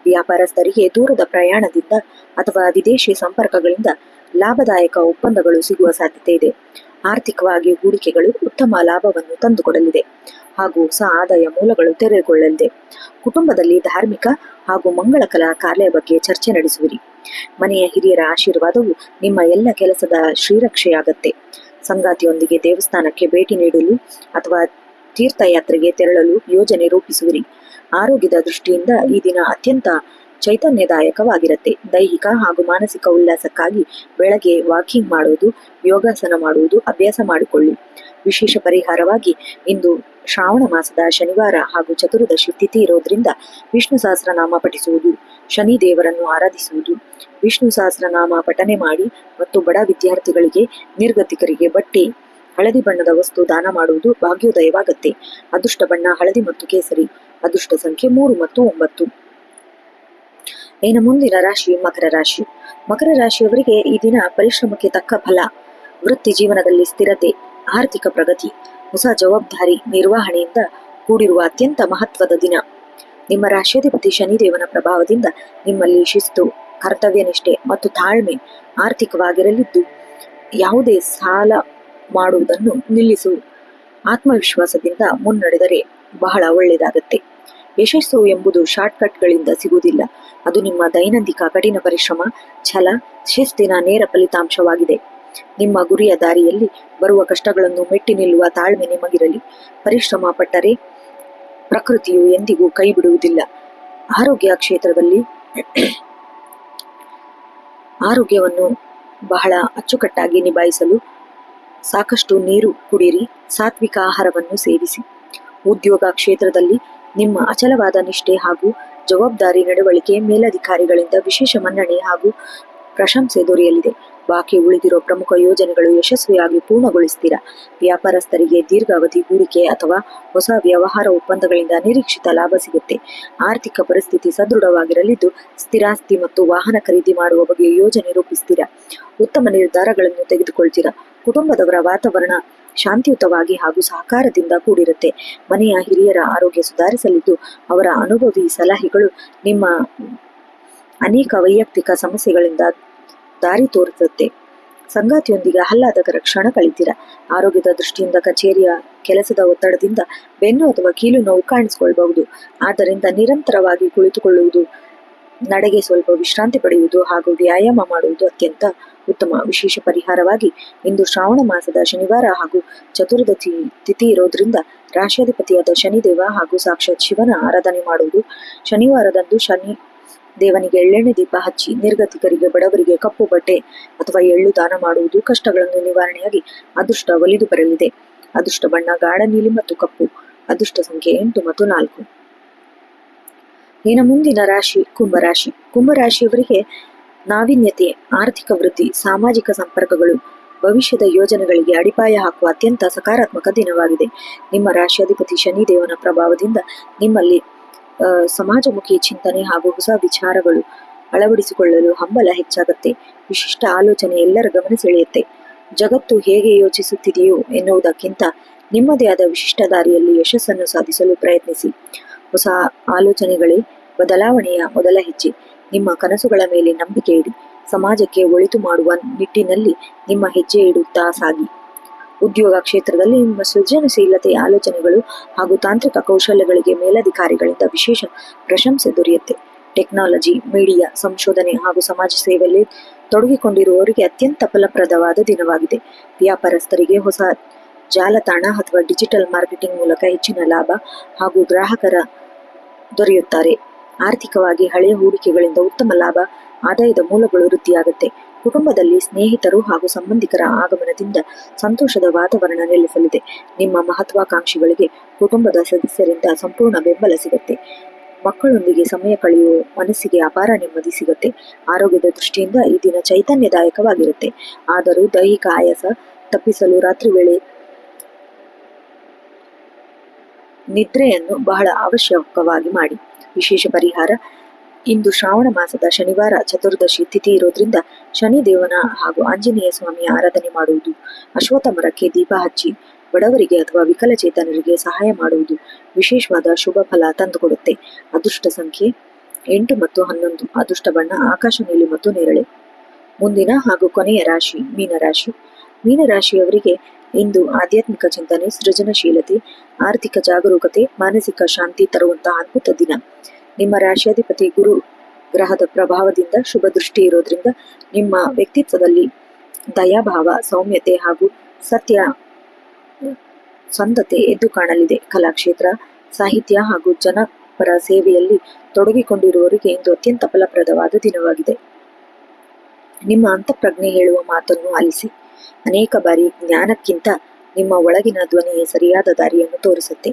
ವ್ಯಾಪಾರಸ್ಥರಿಗೆ ದೂರದ ಪ್ರಯಾಣದಿಂದ ಅಥವಾ ವಿದೇಶಿ ಸಂಪರ್ಕಗಳಿಂದ ಲಾಭದಾಯಕ ಒಪ್ಪಂದಗಳು ಸಿಗುವ ಸಾಧ್ಯತೆ ಇದೆ. ಆರ್ಥಿಕವಾಗಿ ಹೂಡಿಕೆಗಳು ಉತ್ತಮ ಲಾಭವನ್ನು ತಂದುಕೊಡಲಿದೆ ಹಾಗೂ ಹೊಸ ಆದಾಯ ಮೂಲಗಳು ತೆರೆದುಕೊಳ್ಳಲಿದೆ. ಕುಟುಂಬದಲ್ಲಿ ಧಾರ್ಮಿಕ ಹಾಗೂ ಮಂಗಳಕರ ಕಾರ್ಯ ಬಗ್ಗೆ ಚರ್ಚೆ ನಡೆಸುವಿರಿ. ಮನೆಯ ಹಿರಿಯರ ಆಶೀರ್ವಾದವು ನಿಮ್ಮ ಎಲ್ಲ ಕೆಲಸದ ಶ್ರೀರಕ್ಷೆಯಾಗತ್ತೆ. ಸಂಗಾತಿಯೊಂದಿಗೆ ದೇವಸ್ಥಾನಕ್ಕೆ ಭೇಟಿ ನೀಡಲು ಅಥವಾ ತೀರ್ಥಯಾತ್ರೆಗೆ ತೆರಳಲು ಯೋಜನೆ ರೂಪಿಸುವಿರಿ. ಆರೋಗ್ಯದ ದೃಷ್ಟಿಯಿಂದ ಈ ದಿನ ಅತ್ಯಂತ ಚೈತನ್ಯದಾಯಕವಾಗಿರುತ್ತೆ. ದೈಹಿಕ ಹಾಗೂ ಮಾನಸಿಕ ಉಲ್ಲಾಸಕ್ಕಾಗಿ ಬೆಳಗ್ಗೆ ವಾಕಿಂಗ್ ಮಾಡುವುದು, ಯೋಗಾಸನ ಮಾಡುವುದು ಅಭ್ಯಾಸ ಮಾಡಿಕೊಳ್ಳಿ. ವಿಶೇಷ ಪರಿಹಾರವಾಗಿ ಇಂದು ಶ್ರಾವಣ ಮಾಸದ ಶನಿವಾರ ಹಾಗೂ ಚತುರ್ದಶಿ ತಿಥಿ ಇರೋದ್ರಿಂದ ವಿಷ್ಣು ಸಹಸ್ರನಾಮ ಪಠಿಸುವುದು, ಶನಿ ದೇವರನ್ನು ಆರಾಧಿಸುವುದು, ವಿಷ್ಣು ಸಹಸ್ರನಾಮ ಪಠನೆ ಮಾಡಿ ಮತ್ತು ಬಡ ವಿದ್ಯಾರ್ಥಿಗಳಿಗೆ, ನಿರ್ಗತಿಕರಿಗೆ ಬಟ್ಟೆ, ಹಳದಿ ಬಣ್ಣದ ವಸ್ತು ದಾನ ಮಾಡುವುದು ಭಾಗ್ಯೋದಯವಾಗತ್ತೆ. ಅದೃಷ್ಟ ಬಣ್ಣ ಹಳದಿ ಮತ್ತು ಕೇಸರಿ. ಅದೃಷ್ಟ ಸಂಖ್ಯೆ 3 ಮತ್ತು 9. ಇನ್ನು ಮುಂದಿನ ರಾಶಿ ಮಕರ ರಾಶಿ. ಮಕರ ರಾಶಿಯವರಿಗೆ ಈ ದಿನ ಪರಿಶ್ರಮಕ್ಕೆ ತಕ್ಕ ಫಲ, ವೃತ್ತಿ ಜೀವನದಲ್ಲಿ ಸ್ಥಿರತೆ, ಆರ್ಥಿಕ ಪ್ರಗತಿ, ಹೊಸ ಜವಾಬ್ದಾರಿ ನಿರ್ವಹಣೆಯಿಂದ ಕೂಡಿರುವ ಅತ್ಯಂತ ಮಹತ್ವದ ದಿನ. ನಿಮ್ಮ ರಾಶ್ಯಾಧಿಪತಿ ಶನಿದೇವನ ಪ್ರಭಾವದಿಂದ ನಿಮ್ಮಲ್ಲಿ ಶಿಸ್ತು, ಕರ್ತವ್ಯ ನಿಷ್ಠೆ ಮತ್ತು ತಾಳ್ಮೆ ಆರ್ಥಿಕವಾಗಿರಲಿದ್ದು, ಯಾವುದೇ ಸಾಲ ಮಾಡುವುದನ್ನು ನಿಲ್ಲಿಸು. ಆತ್ಮವಿಶ್ವಾಸದಿಂದ ಮುನ್ನಡೆದರೆ ಬಹಳ ಒಳ್ಳೆಯದಾಗತ್ತೆ. ಯಶಸ್ಸು ಎಂಬುದು ಶಾರ್ಟ್ಕಟ್ಗಳಿಂದ ಸಿಗುವುದಿಲ್ಲ. ಅದು ನಿಮ್ಮ ದೈನಂದಿನ ಕಠಿಣ ಪರಿಶ್ರಮ, ಛಲ, ಶಿಸ್ತಿನ ನೇರ ಫಲಿತಾಂಶವಾಗಿದೆ. ನಿಮ್ಮ ಗುರಿಯ ದಾರಿಯಲ್ಲಿ ಬರುವ ಕಷ್ಟಗಳನ್ನು ಮೆಟ್ಟಿ ನಿಲ್ಲುವ ತಾಳ್ಮೆ ನಿಮಗಿರಲಿ. ಪರಿಶ್ರಮ ಪಟ್ಟರೆ ಪ್ರಕೃತಿಯು ಎಂದಿಗೂ ಕೈ ಬಿಡುವುದಿಲ್ಲ. ಆರೋಗ್ಯ ಕ್ಷೇತ್ರದಲ್ಲಿ ಆರೋಗ್ಯವನ್ನು ಬಹಳ ಅಚ್ಚುಕಟ್ಟಾಗಿ ನಿಭಾಯಿಸಲು ಸಾಕಷ್ಟು ನೀರು ಕುಡಿಯಿರಿ, ಸಾತ್ವಿಕ ಆಹಾರವನ್ನು ಸೇವಿಸಿ. ಉದ್ಯೋಗ ಕ್ಷೇತ್ರದಲ್ಲಿ ನಿಮ್ಮ ಅಚಲವಾದ ನಿಷ್ಠೆ ಹಾಗೂ ಜವಾಬ್ದಾರಿ ನಡವಳಿಕೆ ಮೇಲಧಿಕಾರಿಗಳಿಂದ ವಿಶೇಷ ಮನ್ನಣೆ ಹಾಗೂ ಪ್ರಶಂಸೆ ದೊರೆಯಲಿದೆ. ಬಾಕಿ ಉಳಿದಿರೋ ಪ್ರಮುಖ ಯೋಜನೆಗಳು ಯಶಸ್ವಿಯಾಗಿ ಪೂರ್ಣಗೊಳಿಸ್ತೀರಾ. ವ್ಯಾಪಾರಸ್ಥರಿಗೆ ದೀರ್ಘಾವಧಿ ಹೂಡಿಕೆ ಅಥವಾ ಹೊಸ ವ್ಯವಹಾರ ಒಪ್ಪಂದಗಳಿಂದ ನಿರೀಕ್ಷಿತ ಲಾಭ ಸಿಗುತ್ತೆ. ಆರ್ಥಿಕ ಪರಿಸ್ಥಿತಿ ಸದೃಢವಾಗಿರಲಿದ್ದು, ಸ್ಥಿರಾಸ್ತಿ ಮತ್ತು ವಾಹನ ಖರೀದಿ ಮಾಡುವ ಬಗ್ಗೆ ಯೋಜನೆ ರೂಪಿಸ್ತೀರಾ. ಉತ್ತಮ ನಿರ್ಧಾರಗಳನ್ನು ತೆಗೆದುಕೊಳ್ತೀರಾ. ಕುಟುಂಬದವರ ವಾತಾವರಣ ಶಾಂತಿಯುತವಾಗಿ ಹಾಗೂ ಸಹಕಾರದಿಂದ ಕೂಡಿರುತ್ತೆ. ಮನೆಯ ಹಿರಿಯರ ಆರೋಗ್ಯ ಸುಧಾರಿಸಲಿದ್ದು, ಅವರ ಅನುಭವಿ ಸಲಹೆಗಳು ನಿಮ್ಮ ಅನೇಕ ವೈಯಕ್ತಿಕ ಸಮಸ್ಯೆಗಳಿಂದ ದಾರಿ ತೋರಿಸುತ್ತೆ. ಸಂಗಾತಿಯೊಂದಿಗೆ ಆಹ್ಲಾದಕರ ಕ್ಷಣ ಕಳಿತೀರಾ. ಆರೋಗ್ಯದ ದೃಷ್ಟಿಯಿಂದ ಕಚೇರಿಯ ಕೆಲಸದ ಒತ್ತಡದಿಂದ ಬೆನ್ನು ಅಥವಾ ಕೀಲು ನೋವು ಕಾಣಿಸಿಕೊಳ್ಳಬಹುದು. ಆದ್ದರಿಂದ ನಿರಂತರವಾಗಿ ಕುಳಿತುಕೊಳ್ಳುವುದು, ನಡೆಗೆ ಸ್ವಲ್ಪ ವಿಶ್ರಾಂತಿ ಪಡೆಯುವುದು ಹಾಗೂ ವ್ಯಾಯಾಮ ಮಾಡುವುದು ಅತ್ಯಂತ ಉತ್ತಮ. ವಿಶೇಷ ಪರಿಹಾರವಾಗಿ ಇಂದು ಶ್ರಾವಣ ಮಾಸದ ಶನಿವಾರ ಹಾಗೂ ಚತುರ್ದಶಿ ತಿಥಿ ಇರೋದ್ರಿಂದ ರಾಶಿಯಾಧಿಪತಿಯಾದ ಶನಿದೇವ ಹಾಗೂ ಸಾಕ್ಷಾತ್ ಶಿವನ ಆರಾಧನೆ ಮಾಡುವುದು. ಶನಿವಾರದಂದು ಶನಿ ದೇವನಿಗೆ ಎಳ್ಳೆಣ್ಣೆ ದೀಪ ಹಚ್ಚಿ ನಿರ್ಗತಿಕರಿಗೆ ಬಡವರಿಗೆ ಕಪ್ಪು ಬಟ್ಟೆ ಅಥವಾ ಎಳ್ಳು ದಾನ ಮಾಡುವುದು ಕಷ್ಟಗಳನ್ನು ನಿವಾರಣೆಯಾಗಿ ಅದೃಷ್ಟ ಒಲಿದು ಬರಲಿದೆ. ಅದೃಷ್ಟ ಬಣ್ಣ ಗಾಢ ನೀಲಿ ಮತ್ತು ಕಪ್ಪು. ಅದೃಷ್ಟ ಸಂಖ್ಯೆ 8 ಮತ್ತು 4. ಇನ್ನು ಮುಂದಿನ ರಾಶಿ ಕುಂಭರಾಶಿ. ಕುಂಭರಾಶಿಯವರಿಗೆ ನಾವೀನ್ಯತೆ, ಆರ್ಥಿಕ ವೃದ್ಧಿ, ಸಾಮಾಜಿಕ ಸಂಪರ್ಕಗಳು, ಭವಿಷ್ಯದ ಯೋಜನೆಗಳಿಗೆ ಅಡಿಪಾಯ ಹಾಕುವ ಅತ್ಯಂತ ಸಕಾರಾತ್ಮಕ ದಿನವಾಗಿದೆ. ನಿಮ್ಮ ರಾಶಿಯಾಧಿಪತಿ ಶನಿದೇವನ ಪ್ರಭಾವದಿಂದ ನಿಮ್ಮಲ್ಲಿ ಸಮಾಜಮುಖಿ ಚಿಂತನೆ ಹಾಗೂ ಹೊಸ ವಿಚಾರಗಳು ಅಳವಡಿಸಿಕೊಳ್ಳಲು ಹಂಬಲ ಹೆಚ್ಚಾಗುತ್ತೆ. ವಿಶಿಷ್ಟ ಆಲೋಚನೆ ಎಲ್ಲರ ಗಮನ ಸೆಳೆಯುತ್ತೆ. ಜಗತ್ತು ಹೇಗೆ ಯೋಚಿಸುತ್ತಿದೆಯೋ ಎನ್ನುವುದಕ್ಕಿಂತ ನಿಮ್ಮದೇ ಆದ ವಿಶಿಷ್ಟ ದಾರಿಯಲ್ಲಿ ಯಶಸ್ಸನ್ನು ಸಾಧಿಸಲು ಪ್ರಯತ್ನಿಸಿ. ಹೊಸ ಆಲೋಚನೆಗಳೇ ಬದಲಾವಣೆಯ ಮೊದಲ ಹೆಜ್ಜೆ. ನಿಮ್ಮ ಕನಸುಗಳ ಮೇಲೆ ನಂಬಿಕೆ ಇಡಿ. ಸಮಾಜಕ್ಕೆ ಒಳಿತು ಮಾಡುವ ನಿಟ್ಟಿನಲ್ಲಿ ನಿಮ್ಮ ಹೆಜ್ಜೆ ಇಡುತ್ತಾ ಸಾಗಿ. ಉದ್ಯೋಗ ಕ್ಷೇತ್ರದಲ್ಲಿ ನಿಮ್ಮ ಸೃಜನಶೀಲತೆ, ಆಲೋಚನೆಗಳು ಹಾಗೂ ತಾಂತ್ರಿಕ ಕೌಶಲ್ಯಗಳಿಗೆ ಮೇಲಧಿಕಾರಿಗಳಿಂದ ವಿಶೇಷ ಪ್ರಶಂಸೆ ದೊರೆಯುತ್ತೆ. ಟೆಕ್ನಾಲಜಿ, ಮೀಡಿಯಾ, ಸಂಶೋಧನೆ ಹಾಗೂ ಸಮಾಜ ಸೇವೆಯಲ್ಲಿ ತೊಡಗಿಕೊಂಡಿರುವವರಿಗೆ ಅತ್ಯಂತ ಫಲಪ್ರದವಾದ ದಿನವಾಗಿದೆ. ವ್ಯಾಪಾರಸ್ಥರಿಗೆ ಹೊಸ ಜಾಲತಾಣ ಅಥವಾ ಡಿಜಿಟಲ್ ಮಾರ್ಕೆಟಿಂಗ್ ಮೂಲಕ ಹೆಚ್ಚಿನ ಲಾಭ ಹಾಗೂ ಗ್ರಾಹಕರ ದೊರೆಯುತ್ತಾರೆ. ಆರ್ಥಿಕವಾಗಿ ಹಳೆಯ ಹೂಡಿಕೆಗಳಿಂದ ಉತ್ತಮ ಲಾಭ, ಆದಾಯದ ಮೂಲಗಳು ವೃದ್ಧಿಯಾಗುತ್ತೆ. ಕುಟುಂಬದಲ್ಲಿ ಸ್ನೇಹಿತರು ಹಾಗೂ ಸಂಬಂಧಿಕರ ಆಗಮನದಿಂದ ಸಂತೋಷದ ವಾತಾವರಣ ನೆಲೆಸಲಿದೆ. ನಿಮ್ಮ ಮಹತ್ವಾಕಾಂಕ್ಷಿಗಳಿಗೆ ಕುಟುಂಬದ ಸದಸ್ಯರಿಂದ ಸಂಪೂರ್ಣ ಬೆಂಬಲ ಸಿಗುತ್ತೆ. ಮಕ್ಕಳೊಂದಿಗೆ ಸಮಯ ಕಳೆಯುವ ಮನಸ್ಸಿಗೆ ಅಪಾರ ನೆಮ್ಮದಿ ಸಿಗುತ್ತೆ. ಆರೋಗ್ಯದ ದೃಷ್ಟಿಯಿಂದ ಈ ದಿನ ಚೈತನ್ಯದಾಯಕವಾಗಿರುತ್ತೆ. ಆದರೂ ದೈಹಿಕ ಆಯಾಸ ತಪ್ಪಿಸಲು ರಾತ್ರಿ ವೇಳೆ ನಿದ್ರೆಯನ್ನು ಬಹಳ ಅವಶ್ಯಕವಾಗಿ ಮಾಡಿ. ವಿಶೇಷ ಪರಿಹಾರ ಇಂದು ಶ್ರಾವಣ ಮಾಸದ ಶನಿವಾರ ಚತುರ್ದಶಿ ತಿಥಿ ಇರೋದ್ರಿಂದ ಶನಿದೇವನ ಹಾಗೂ ಆಂಜನೇಯ ಸ್ವಾಮಿಯ ಆರಾಧನೆ ಮಾಡುವುದು. ಅಶ್ವತ್ಥ ಮರಕ್ಕೆ ದೀಪ ಹಚ್ಚಿ ಬಡವರಿಗೆ ಅಥವಾ ವಿಕಲಚೇತನರಿಗೆ ಸಹಾಯ ಮಾಡುವುದು ವಿಶೇಷವಾದ ಶುಭ ಫಲ ತಂದುಕೊಡುತ್ತೆ. ಅದೃಷ್ಟ ಸಂಖ್ಯೆ 8 ಮತ್ತು 11. ಅದೃಷ್ಟ ಬಣ್ಣ ಆಕಾಶ ನೀಲಿ ಮತ್ತು ನೇರಳೆ. ಮುಂದಿನ ಹಾಗೂ ಕೊನೆಯ ರಾಶಿ ಮೀನರಾಶಿ. ಮೀನರಾಶಿಯವರಿಗೆ ಇಂದು ಆಧ್ಯಾತ್ಮಿಕ ಚಿಂತನೆ, ಸೃಜನಶೀಲತೆ, ಆರ್ಥಿಕ ಜಾಗರೂಕತೆ, ಮಾನಸಿಕ ಶಾಂತಿ ತರುವಂತಹ ಅದ್ಭುತ ದಿನ. ನಿಮ್ಮ ರಾಶಿಯಾಧಿಪತಿ ಗುರು ಗ್ರಹದ ಪ್ರಭಾವದಿಂದ ಶುಭ ದೃಷ್ಟಿ ಇರೋದ್ರಿಂದ ನಿಮ್ಮ ವ್ಯಕ್ತಿತ್ವದಲ್ಲಿ ದಯಾಭಾವ, ಸೌಮ್ಯತೆ ಹಾಗೂ ಸತ್ಯಸಂಧತೆ ಎದ್ದು ಕಾಣಲಿದೆ. ಕಲಾಕ್ಷೇತ್ರ, ಸಾಹಿತ್ಯ ಹಾಗೂ ಜನಪರ ಸೇವೆಯಲ್ಲಿ ತೊಡಗಿಕೊಂಡಿರುವವರಿಗೆ ಇಂದು ಅತ್ಯಂತ ಫಲಪ್ರದವಾದ ದಿನವಾಗಿದೆ. ನಿಮ್ಮ ಅಂತಃಪ್ರಜ್ಞೆ ಹೇಳುವ ಮಾತನ್ನು ಆಲಿಸಿ. ಅನೇಕ ಬಾರಿ ಜ್ಞಾನಕ್ಕಿಂತ ನಿಮ್ಮ ಒಳಗಿನ ಧ್ವನಿಯೇ ಸರಿಯಾದ ದಾರಿಯನ್ನು ತೋರಿಸುತ್ತೆ.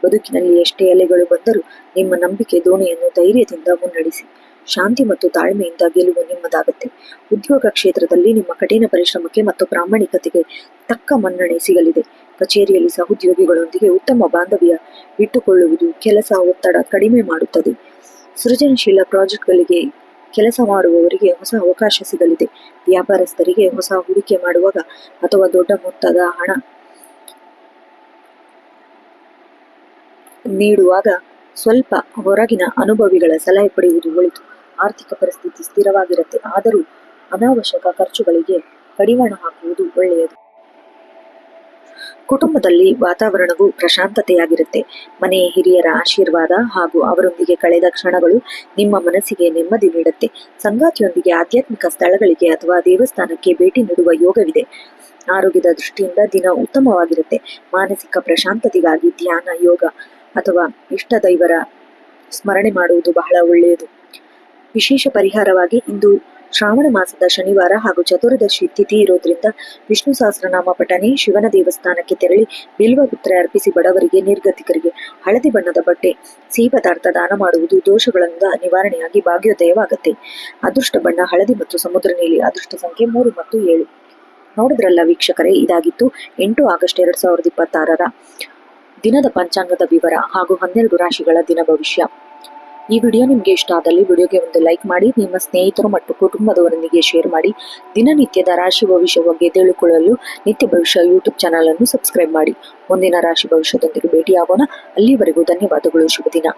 ಬದುಕಿನಲ್ಲಿ ಎಷ್ಟೇ ಅಲೆಗಳು ಬಂದರೂ ನಿಮ್ಮ ನಂಬಿಕೆ ದೋಣಿಯನ್ನು ಧೈರ್ಯದಿಂದ ಮುನ್ನಡೆಸಿ. ಶಾಂತಿ ಮತ್ತು ತಾಳ್ಮೆಯಿಂದ ಗೆಲುವು ನಿಮ್ಮದಾಗುತ್ತೆ. ಉದ್ಯೋಗ ಕ್ಷೇತ್ರದಲ್ಲಿ ನಿಮ್ಮ ಕಠಿಣ ಪರಿಶ್ರಮಕ್ಕೆ ಮತ್ತು ಪ್ರಾಮಾಣಿಕತೆಗೆ ತಕ್ಕ ಮನ್ನಣೆ ಸಿಗಲಿದೆ. ಕಚೇರಿಯಲ್ಲಿ ಸಹೋದ್ಯೋಗಿಗಳೊಂದಿಗೆ ಉತ್ತಮ ಬಾಂಧವ್ಯ ಇಟ್ಟುಕೊಳ್ಳುವುದು ಕೆಲಸ ಒತ್ತಡ ಕಡಿಮೆ ಮಾಡುತ್ತದೆ. ಸೃಜನಶೀಲ ಪ್ರಾಜೆಕ್ಟ್ಗಳಿಗೆ ಕೆಲಸ ಮಾಡುವವರಿಗೆ ಹೊಸ ಅವಕಾಶ ಸಿಗಲಿದೆ. ವ್ಯಾಪಾರಸ್ಥರಿಗೆ ಹೊಸ ಹೂಡಿಕೆ ಮಾಡುವಾಗ ಅಥವಾ ದೊಡ್ಡ ಮೊತ್ತದ ಹಣ ನೀಡುವಾಗ ಸ್ವಲ್ಪ ಹೊರಗಿನ ಅನುಭವಿಗಳ ಸಲಹೆ ಪಡೆಯುವುದು ಒಳಿತು. ಆರ್ಥಿಕ ಪರಿಸ್ಥಿತಿ ಸ್ಥಿರವಾಗಿರುತ್ತೆ. ಆದರೂ ಅನಾವಶ್ಯಕ ಖರ್ಚುಗಳಿಗೆ ಕಡಿವಾಣ ಹಾಕುವುದು ಒಳ್ಳೆಯದು. ಕುಟುಂಬದಲ್ಲಿ ವಾತಾವರಣವು ಪ್ರಶಾಂತತೆಯಾಗಿರುತ್ತೆ. ಮನೆಯ ಹಿರಿಯರ ಆಶೀರ್ವಾದ ಹಾಗೂ ಅವರೊಂದಿಗೆ ಕಳೆದ ಕ್ಷಣಗಳು ನಿಮ್ಮ ಮನಸ್ಸಿಗೆ ನೆಮ್ಮದಿ ನೀಡುತ್ತೆ. ಸಂಗಾತಿಯೊಂದಿಗೆ ಆಧ್ಯಾತ್ಮಿಕ ಸ್ಥಳಗಳಿಗೆ ಅಥವಾ ದೇವಸ್ಥಾನಕ್ಕೆ ಭೇಟಿ ನೀಡುವ ಯೋಗವಿದೆ. ಆರೋಗ್ಯದ ದೃಷ್ಟಿಯಿಂದ ದಿನ ಉತ್ತಮವಾಗಿರುತ್ತೆ. ಮಾನಸಿಕ ಪ್ರಶಾಂತತೆಗಾಗಿ ಧ್ಯಾನ, ಯೋಗ ಅಥವಾ ಇಷ್ಟ ದೈವರ ಸ್ಮರಣೆ ಮಾಡುವುದು ಬಹಳ ಒಳ್ಳೆಯದು. ವಿಶೇಷ ಪರಿಹಾರವಾಗಿ ಇಂದು ಶ್ರಾವಣ ಮಾಸದ ಶನಿವಾರ ಹಾಗೂ ಚತುರ್ದಶಿ ತಿಥಿ ಇರೋದ್ರಿಂದ ವಿಷ್ಣು ಸಹಸ್ರನಾಮ ಪಠನೆ, ಶಿವನ ದೇವಸ್ಥಾನಕ್ಕೆ ತೆರಳಿ ಬಿಲ್ವಪತ್ರೆ ಅರ್ಪಿಸಿ ಬಡವರಿಗೆ, ನಿರ್ಗತಿಕರಿಗೆ ಹಳದಿ ಬಣ್ಣದ ಬಟ್ಟೆ, ಸಿಹಿ ಪದಾರ್ಥ ದಾನ ಮಾಡುವುದು ದೋಷಗಳಿಂದ ನಿವಾರಣೆಯಾಗಿ ಭಾಗ್ಯೋದಯವಾಗುತ್ತೆ. ಅದೃಷ್ಟ ಬಣ್ಣ ಹಳದಿ ಮತ್ತು ಸಮುದ್ರ ನೀಲಿ. ಅದೃಷ್ಟ ಸಂಖ್ಯೆ 3 ಮತ್ತು 7. ನೋಡಿದ್ರಲ್ಲ ವೀಕ್ಷಕರೇ, ಇದಾಗಿತ್ತು 8 ಆಗಸ್ಟ್ 2026ರ ದಿನದ ಪಂಚಾಂಗದ ವಿವರ ಹಾಗೂ 12 ರಾಶಿಗಳ ದಿನ ಭವಿಷ್ಯ. ಈ ವಿಡಿಯೋ ನಿಮಗೆ ಇಷ್ಟ ಆದಲ್ಲಿ ವಿಡಿಯೋಗೆ ಒಂದು ಲೈಕ್ ಮಾಡಿ, ನಿಮ್ಮ ಸ್ನೇಹಿತರು ಮತ್ತು ಕುಟುಂಬದವರೊಂದಿಗೆ ಶೇರ್ ಮಾಡಿ. ದಿನನಿತ್ಯದ ರಾಶಿ ಭವಿಷ್ಯ ಬಗ್ಗೆ ತಿಳಿದುಕೊಳ್ಳಲು ನಿತ್ಯ ಭವಿಷ್ಯ ಯೂಟ್ಯೂಬ್ ಚಾನಲ್ ಅನ್ನು ಸಬ್ಸ್ಕ್ರೈಬ್ ಮಾಡಿ. ಮುಂದಿನ ರಾಶಿ ಭವಿಷ್ಯದೊಂದಿಗೆ ಭೇಟಿಯಾಗೋಣ. ಅಲ್ಲಿವರೆಗೂ ಧನ್ಯವಾದಗಳು. ಶುಭ ದಿನ.